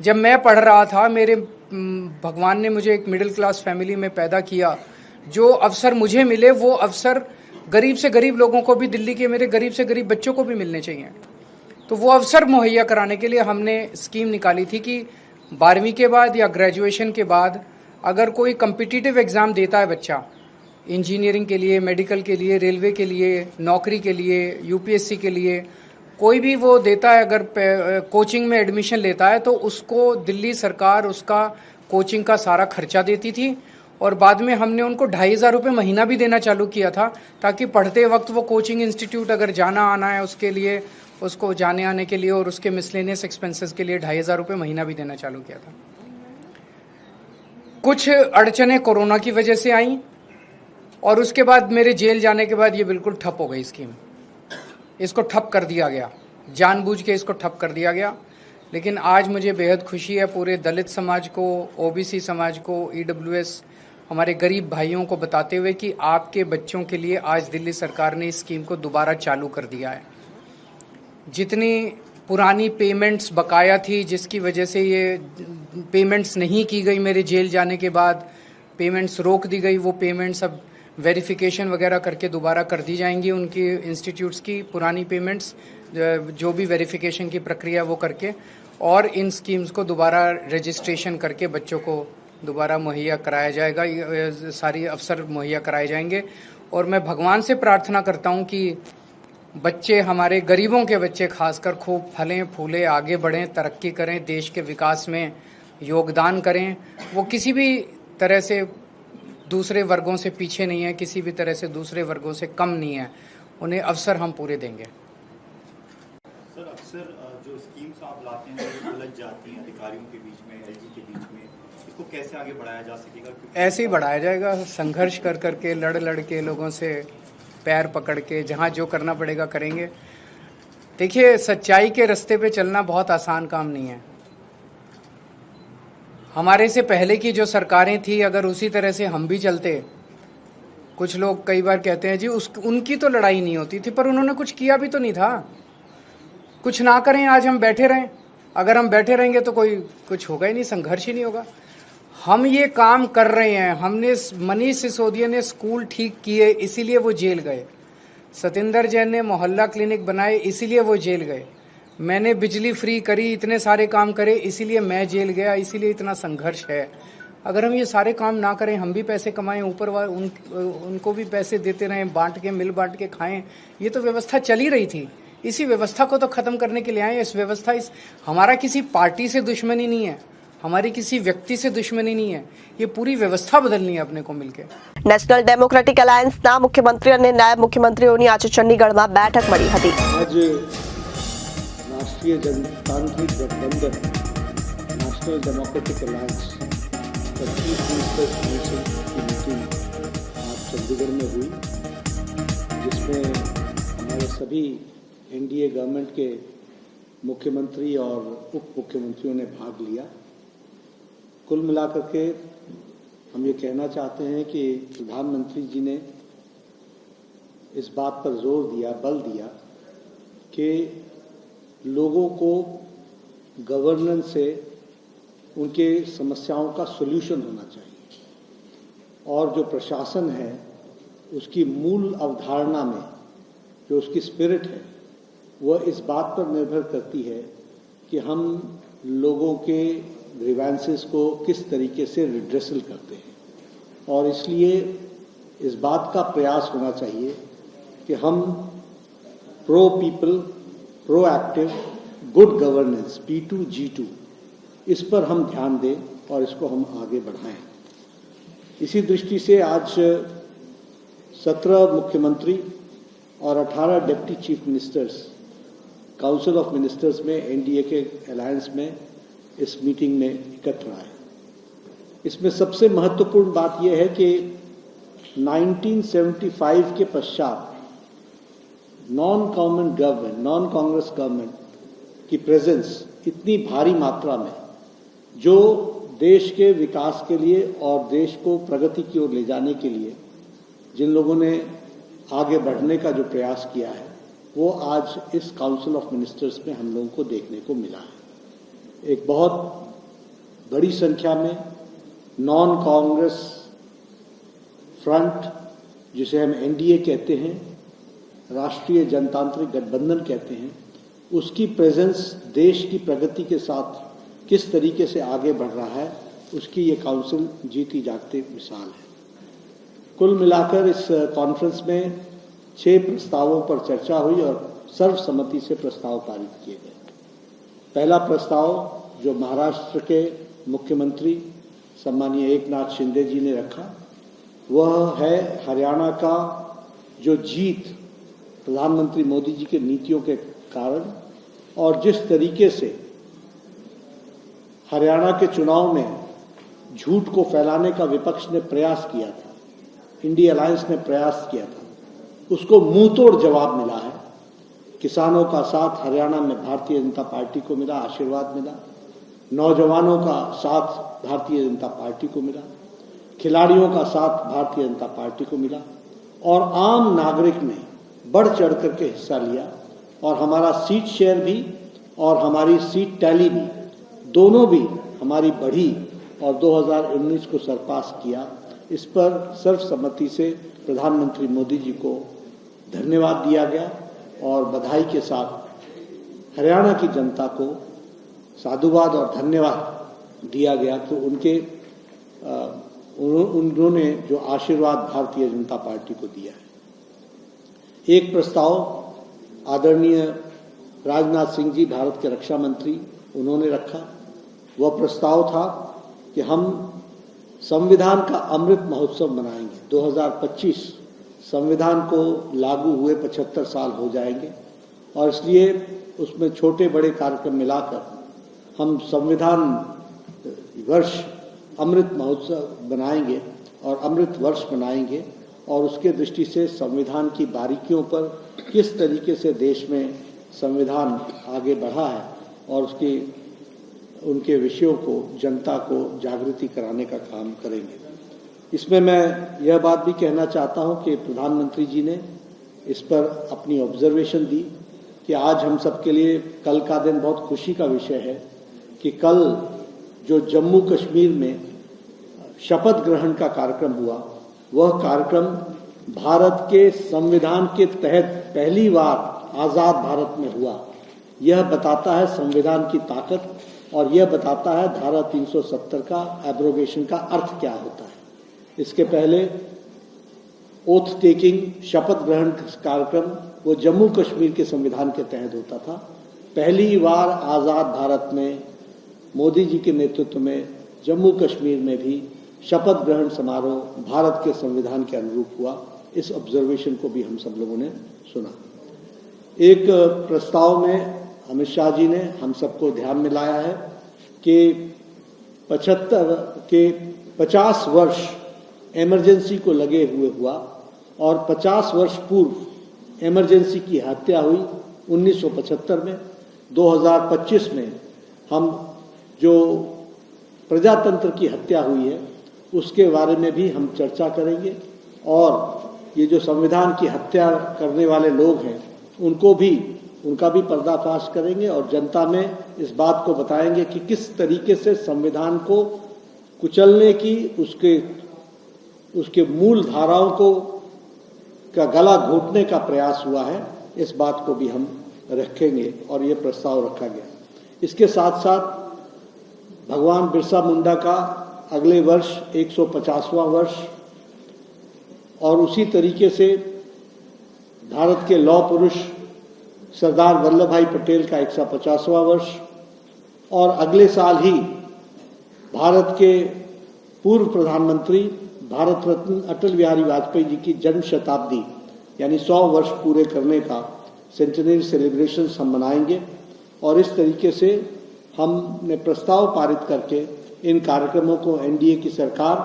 जब मैं पढ़ रहा था। मेरे भगवान ने मुझे एक मिडिल क्लास फैमिली में पैदा किया। जो अवसर मुझे मिले वो अवसर गरीब से गरीब लोगों को भी, दिल्ली के मेरे गरीब से गरीब बच्चों को भी मिलने चाहिए। तो वो अवसर मुहैया कराने के लिए हमने स्कीम निकाली थी कि 12वीं के बाद या ग्रेजुएशन के बाद अगर कोई कम्पिटिटिव एग्ज़ाम देता है बच्चा, इंजीनियरिंग के लिए, मेडिकल के लिए, रेलवे के लिए, नौकरी के लिए, यूपीएससी के लिए, कोई भी वो देता है, अगर कोचिंग में एडमिशन लेता है तो उसको दिल्ली सरकार उसका कोचिंग का सारा खर्चा देती थी। और बाद में हमने उनको 2500 रुपये महीना भी देना चालू किया था, ताकि पढ़ते वक्त वो कोचिंग इंस्टीट्यूट अगर जाना आना है उसके लिए, उसको जाने आने के लिए और उसके मिसलेनियस एक्सपेंसेस के लिए 2500 रुपये महीना भी देना चालू किया था। कुछ अड़चने कोरोना की वजह से आई और उसके बाद मेरे जेल जाने के बाद ये बिल्कुल ठप हो गई स्कीम। इसको ठप कर दिया गया, जानबूझ के इसको ठप कर दिया गया। लेकिन आज मुझे बेहद खुशी है पूरे दलित समाज को, ओबीसी समाज को, ईडब्ल्यूएस, हमारे गरीब भाइयों को बताते हुए कि आपके बच्चों के लिए आज दिल्ली सरकार ने इस स्कीम को दोबारा चालू कर दिया है। जितनी पुरानी पेमेंट्स बकाया थी, जिसकी वजह से ये पेमेंट्स नहीं की गई, मेरे जेल जाने के बाद पेमेंट्स रोक दी गई, वो पेमेंट्स अब वेरिफिकेशन वगैरह करके दोबारा कर दी जाएंगी। उनकी इंस्टीट्यूट्स की पुरानी पेमेंट्स जो भी वेरिफिकेशन की प्रक्रिया वो करके, और इन स्कीम्स को दोबारा रजिस्ट्रेशन करके बच्चों को दोबारा मुहैया कराया जाएगा, सारी अवसर मुहैया कराए जाएंगे। और मैं भगवान से प्रार्थना करता हूँ कि बच्चे, हमारे गरीबों के बच्चे खासकर, खूब फलें फूले, आगे बढ़ें, तरक्की करें, देश के विकास में योगदान करें। वो किसी भी तरह से दूसरे वर्गों से पीछे नहीं है, किसी भी तरह से दूसरे वर्गों से कम नहीं है। उन्हें अवसर हम पूरे देंगे। सर, अक्सर जो स्कीम्स आप लाते हैं वो उलझ जाती हैं अधिकारियों के बीच में, एलजी के बीच में, इसको कैसे आगे बढ़ाया जा सकेगा? ऐसे ही बढ़ाया जाएगा, संघर्ष कर करके, लड़ के, लोगों से पैर पकड़ के, जहाँ जो करना पड़ेगा करेंगे। देखिए, सच्चाई के रास्ते पे चलना बहुत आसान काम नहीं है। हमारे से पहले की जो सरकारें थी, अगर उसी तरह से हम भी चलते, कुछ लोग कई बार कहते हैं जी उनकी तो लड़ाई नहीं होती थी, पर उन्होंने कुछ किया भी तो नहीं था। कुछ ना करें, आज हम बैठे रहें, अगर हम बैठे रहेंगे तो कोई कुछ होगा ही नहीं, संघर्ष ही नहीं होगा। हम ये काम कर रहे हैं। हमने, मनीष सिसोदिया ने स्कूल ठीक किए इसीलिए वो जेल गए, सतेंद्र जैन ने मोहल्ला क्लिनिक बनाए इसीलिए वो जेल गए, मैंने बिजली फ्री करी, इतने सारे काम करे इसीलिए मैं जेल गया, इसीलिए इतना संघर्ष है। अगर हम ये सारे काम ना करें, हम भी पैसे कमाएं, ऊपर वाले उनको भी पैसे देते रहें, बांट के, मिल बांट के खाएं, ये तो व्यवस्था चली रही थी। इसी व्यवस्था को तो खत्म करने के लिए आए। हमारा किसी पार्टी से दुश्मनी नहीं है, हमारी किसी व्यक्ति से दुश्मनी नहीं है, ये पूरी व्यवस्था बदलनी है अपने को मिलके। નેશનલ ડેમોક્રેટિક એલાયન્સના મુખ્યમંત્રી અને નાયબ મુખ્યમંત્રીઓની આજે ચંડીગઢમાં બેઠક મળી હતી। आज राष्ट्रीय जनतांत्रिक गठबंधन national democratic alliance 25 ministers council की मीटिंग आज चंडीगढ़ में हुई, जिसमें हमारे सभी एनडीए गवर्नमेंट के मुख्यमंत्री और उप मुख्यमंत्रियों ने भाग लिया। कुल मिलाकर के हम ये कहना चाहते हैं कि प्रधानमंत्री जी ने इस बात पर जोर दिया, बल दिया कि लोगों को गवर्नेंस से उनके समस्याओं का सॉल्यूशन होना चाहिए, और जो प्रशासन है उसकी मूल अवधारणा में जो उसकी स्पिरिट है वह इस बात पर निर्भर करती है कि हम लोगों के ग्रीवेंसेस को किस तरीके से रिड्रेसल करते हैं। और इसलिए इस बात का प्रयास होना चाहिए कि हम pro people, proactive good governance P2G2, इस पर हम ध्यान दें और इसको हम आगे बढ़ाएं। इसी दृष्टि से आज 17 मुख्यमंत्री और 18 deputy chief ministers council of ministers में एनडीए के अलायंस में इस मीटिंग में इकट्ठा आए। इसमें सबसे महत्वपूर्ण बात यह है कि 1975 के पश्चात नॉन कांग्रेस गवर्नमेंट की प्रेजेंस इतनी भारी मात्रा में जो देश के विकास के लिए और देश को प्रगति की ओर ले जाने के लिए जिन लोगों ने आगे बढ़ने का जो प्रयास किया है वो आज इस काउंसिल ऑफ मिनिस्टर्स में हम लोगों को देखने को मिला है। एक बहुत बड़ी संख्या में नॉन कांग्रेस फ्रंट, जिसे हम एनडीए कहते हैं, राष्ट्रीय जनतांत्रिक गठबंधन कहते हैं, उसकी प्रेजेंस देश की प्रगति के साथ किस तरीके से आगे बढ़ रहा है उसकी ये काउंसिल जीती जागती मिसाल है। कुल मिलाकर इस कॉन्फ्रेंस में 6 प्रस्तावों पर चर्चा हुई और सर्वसम्मति से प्रस्ताव पारित किए गए। पहला प्रस्ताव जो महाराष्ट्र के मुख्यमंत्री सम्मानीय एकनाथ शिंदे जी ने रखा वह है हरियाणा का जो जीत प्रधानमंत्री मोदी जी के नीतियों के कारण और जिस तरीके से हरियाणा के चुनाव में झूठ को फैलाने का विपक्ष ने प्रयास किया था, इंडिया अलायंस ने प्रयास किया था, उसको मुंह तोड़ जवाब मिला है। किसानों का साथ हरियाणा में भारतीय जनता पार्टी को मिला, आशीर्वाद मिला। नौजवानों का साथ भारतीय जनता पार्टी को मिला, खिलाड़ियों का साथ भारतीय जनता पार्टी को मिला और आम नागरिक ने बढ़ चढ़ करके हिस्सा लिया और हमारा सीट शेयर भी और हमारी सीट टैली भी दोनों भी हमारी बढ़ी और 2019 को सरपास किया। इस पर सर्वसम्मति से प्रधानमंत्री मोदी जी को धन्यवाद दिया गया और बधाई के साथ हरियाणा की जनता को साधुवाद और धन्यवाद दिया गया। तो उन्होंने जो आशीर्वाद भारतीय जनता पार्टी को दिया है। एक प्रस्ताव आदरणीय राजनाथ सिंह जी, भारत के रक्षा मंत्री, उन्होंने रखा। वह प्रस्ताव था कि हम संविधान का अमृत महोत्सव मनाएंगे। 2025 संविधान को लागू हुए 75 साल हो जाएंगे और इसलिए उसमें छोटे बड़े कार्यक्रम मिलाकर हम संविधान वर्ष अमृत महोत्सव बनाएंगे और अमृत वर्ष मनाएंगे और उसके दृष्टि से संविधान की बारीकियों पर किस तरीके से देश में संविधान आगे बढ़ा है और उनके विषयों को जनता को जागृति कराने का काम करेंगे। इसमें मैं यह बात भी कहना चाहता हूं कि प्रधानमंत्री जी ने इस पर अपनी ऑब्जर्वेशन दी कि आज हम सबके लिए कल का दिन बहुत खुशी का विषय है कि कल जो जम्मू कश्मीर में शपथ ग्रहण का कार्यक्रम हुआ वह कार्यक्रम भारत के संविधान के तहत पहली बार आजाद भारत में हुआ। यह बताता है संविधान की ताकत और यह बताता है धारा 370 का एब्रोगेशन का अर्थ क्या होता है। इसके पहले ओथ टेकिंग शपथ ग्रहण कार्यक्रम वो जम्मू कश्मीर के संविधान के तहत होता था। पहली बार आजाद भारत में मोदी जी के नेतृत्व में जम्मू कश्मीर में भी शपथ ग्रहण समारोह भारत के संविधान के अनुरूप हुआ। इस ऑब्जर्वेशन को भी हम सब लोगों ने सुना। एक प्रस्ताव में अमित शाह जी ने हम सबको ध्यान में लाया है कि 50 वर्ष इमरजेंसी को लगे हुए हुआ और 50 वर्ष पूर्व इमरजेंसी की हत्या हुई 1975 में। 2025 में हम जो प्रजातंत्र की हत्या हुई है उसके बारे में भी हम चर्चा करेंगे और ये जो संविधान की हत्या करने वाले लोग हैं उनका भी पर्दाफाश करेंगे और जनता में इस बात को बताएंगे कि किस तरीके से संविधान को कुचलने की उसके मूल धाराओं का गला घोटने का प्रयास हुआ है। इस बात को भी हम रखेंगे और ये प्रस्ताव रखा गया। इसके साथ साथ भगवान बिरसा मुंडा का अगले वर्ष 150वां वर्ष और उसी तरीके से भारत के लौह पुरुष सरदार वल्लभ भाई पटेल का 150वां वर्ष और अगले साल ही भारत के पूर्व प्रधानमंत्री भारत रत्न अटल बिहारी वाजपेयी जी की जन्म शताब्दी यानी 100 वर्ष पूरे करने का सेंटेनरी सेलिब्रेशन हम मनाएंगे। और इस तरीके से हमने प्रस्ताव पारित करके इन कार्यक्रमों को एनडीए की सरकार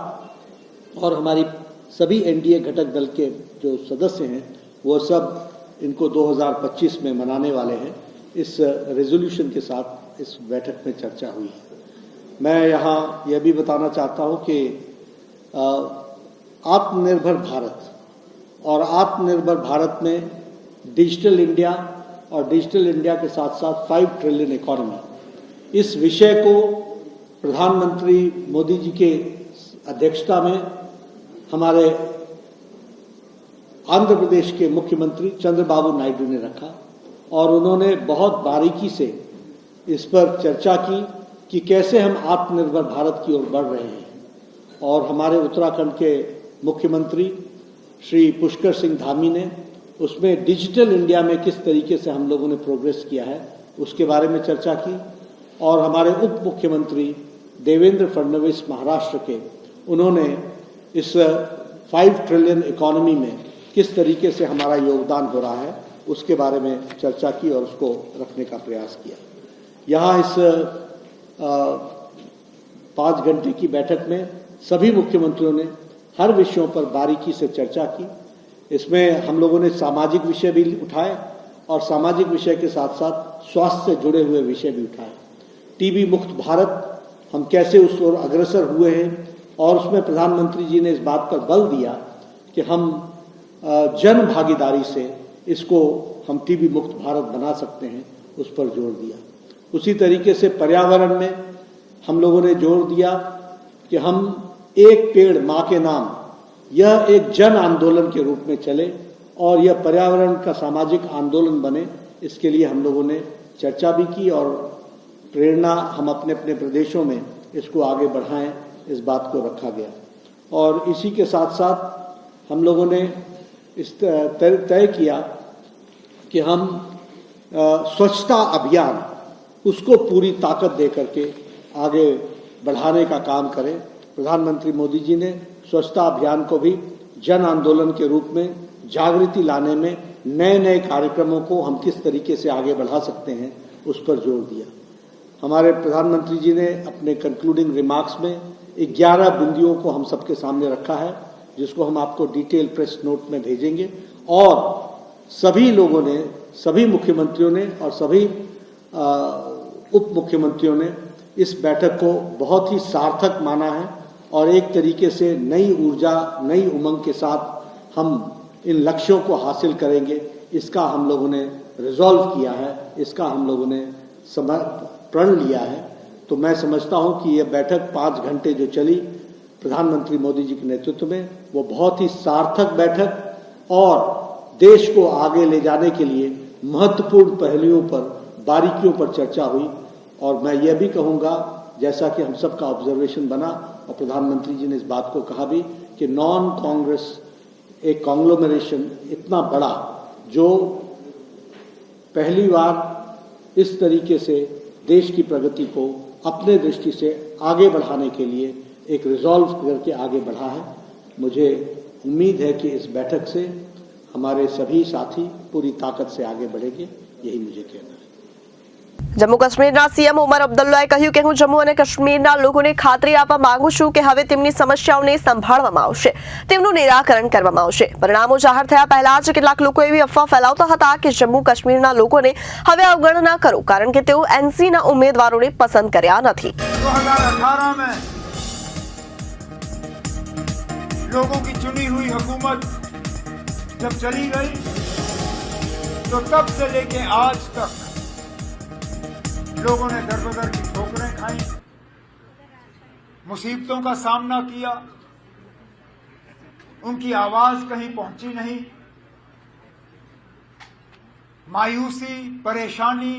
और हमारी सभी एनडीए घटक दल के जो सदस्य हैं वो सब इनको 2025 में मनाने वाले हैं। इस रेजोल्यूशन के साथ इस बैठक में चर्चा हुई है। मैं यहाँ यह भी बताना चाहता हूँ कि आत्मनिर्भर भारत और आत्मनिर्भर भारत में डिजिटल इंडिया और डिजिटल इंडिया के साथ साथ 5 ट्रिलियन इकोनॉमी, इस विषय को प्रधानमंत्री मोदी जी के अध्यक्षता में हमारे आंध्र प्रदेश के मुख्यमंत्री चंद्रबाबू नायडू ने रखा और उन्होंने बहुत बारीकी से इस पर चर्चा की कि कैसे हम आत्मनिर्भर भारत की ओर बढ़ रहे हैं। और हमारे उत्तराखंड के मुख्यमंत्री श्री पुष्कर सिंह धामी ने उसमें डिजिटल इंडिया में किस तरीके से हम लोगों ने प्रोग्रेस किया है उसके बारे में चर्चा की। और हमारे उप मुख्यमंत्री देवेंद्र फडणवीस महाराष्ट्र के, उन्होंने इस 5 ट्रिलियन इकोनॉमी में किस तरीके से हमारा योगदान हो रहा है उसके बारे में चर्चा की और उसको रखने का प्रयास किया। यहाँ इस 5 घंटे की बैठक में सभी मुख्यमंत्रियों ने हर विषयों पर बारीकी से चर्चा की। इसमें हम लोगों ने सामाजिक विषय भी उठाए और सामाजिक विषय के साथ साथ स्वास्थ्य से जुड़े हुए विषय भी उठाए। टीबी मुक्त भारत हम कैसे उस ओर अग्रसर हुए हैं और उसमें प्रधानमंत्री जी ने इस बात पर बल दिया कि हम जन भागीदारी से इसको हम टीबी मुक्त भारत बना सकते हैं, उस पर जोर दिया। उसी तरीके से पर्यावरण में हम लोगों ने जोर दिया कि हम एक पेड़ माँ के नाम, यह एक जन आंदोलन के रूप में चले और यह पर्यावरण का सामाजिक आंदोलन बने। इसके लिए हम लोगों ने चर्चा भी की और प्रेरणा हम अपने अपने प्रदेशों में इसको आगे बढ़ाएं, इस बात को रखा गया। और इसी के साथ साथ हम लोगों ने इस तय किया कि हम स्वच्छता अभियान उसको पूरी ताकत दे करके आगे बढ़ाने का काम करें। प्रधानमंत्री मोदी जी ने स्वच्छता अभियान को भी जन आंदोलन के रूप में जागृति लाने में नए नए कार्यक्रमों को हम किस तरीके से आगे बढ़ा सकते हैं उस पर जोर दिया। हमारे प्रधानमंत्री जी ने अपने कंक्लूडिंग रिमार्क्स में 11 बिंदुओं को हम सबके सामने रखा है, जिसको हम आपको डिटेल प्रेस नोट में भेजेंगे। और सभी लोगों ने, सभी मुख्यमंत्रियों ने और सभी उप मुख्यमंत्रियों ने इस बैठक को बहुत ही सार्थक माना है और एक तरीके से नई ऊर्जा, नई उमंग के साथ हम इन लक्ष्यों को हासिल करेंगे, इसका हम लोगों ने रिजॉल्व किया है, इसका हम लोगों ने प्रण लिया है। तो मैं समझता हूं कि यह बैठक 5 घंटे जो चली प्रधानमंत्री मोदी जी के नेतृत्व में, वो बहुत ही सार्थक बैठक और देश को आगे ले जाने के लिए महत्वपूर्ण पहलुओं पर, बारीकियों पर चर्चा हुई। और मैं यह भी कहूँगा, जैसा कि हम सबका ऑब्जर्वेशन बना और प्रधानमंत्री जी ने इस बात को कहा भी कि नॉन कांग्रेस एक कांग्लोमरेशन इतना बड़ा, जो पहली बार इस तरीके से देश की प्रगति को अपने दृष्टि से आगे बढ़ाने के लिए एक रिजॉल्व करके आगे बढ़ा है। मुझे उम्मीद है कि इस बैठक से हमारे सभी साथी पूरी ताकत से आगे बढ़ेंगे, यही मुझे कहना है। જમ્મુ કાશ્મીરના સીએમ ઉમર અબ્દુલ્લાએ કહ્યું કે હું જમ્મુ અને કાશ્મીરના લોકોને ખાતરી આપવા માંગુ છું કે હવે તેમની સમસ્યાઓને સંભાળવામાં આવશે, તેમનું નિરાકરણ કરવામાં આવશે। પરિણામો જાહેર થયા પહેલા જ કેટલાક લોકો એવી અફવા ફેલાવતા હતા કે જમ્મુ કાશ્મીરના લોકોને હવે અવગણના કરો કારણ કે તેઓ એનસીના ઉમેદવારોને પસંદ કર્યા નથી। 2018 में लोगों की चुनी हुई हुकूमत जब चली गई तो तब से लेके आज तक लोगों ने दर-बदर की ठोकरें खाई, मुसीबतों का सामना किया, उनकी आवाज कहीं पहुंची नहीं। मायूसी, परेशानी,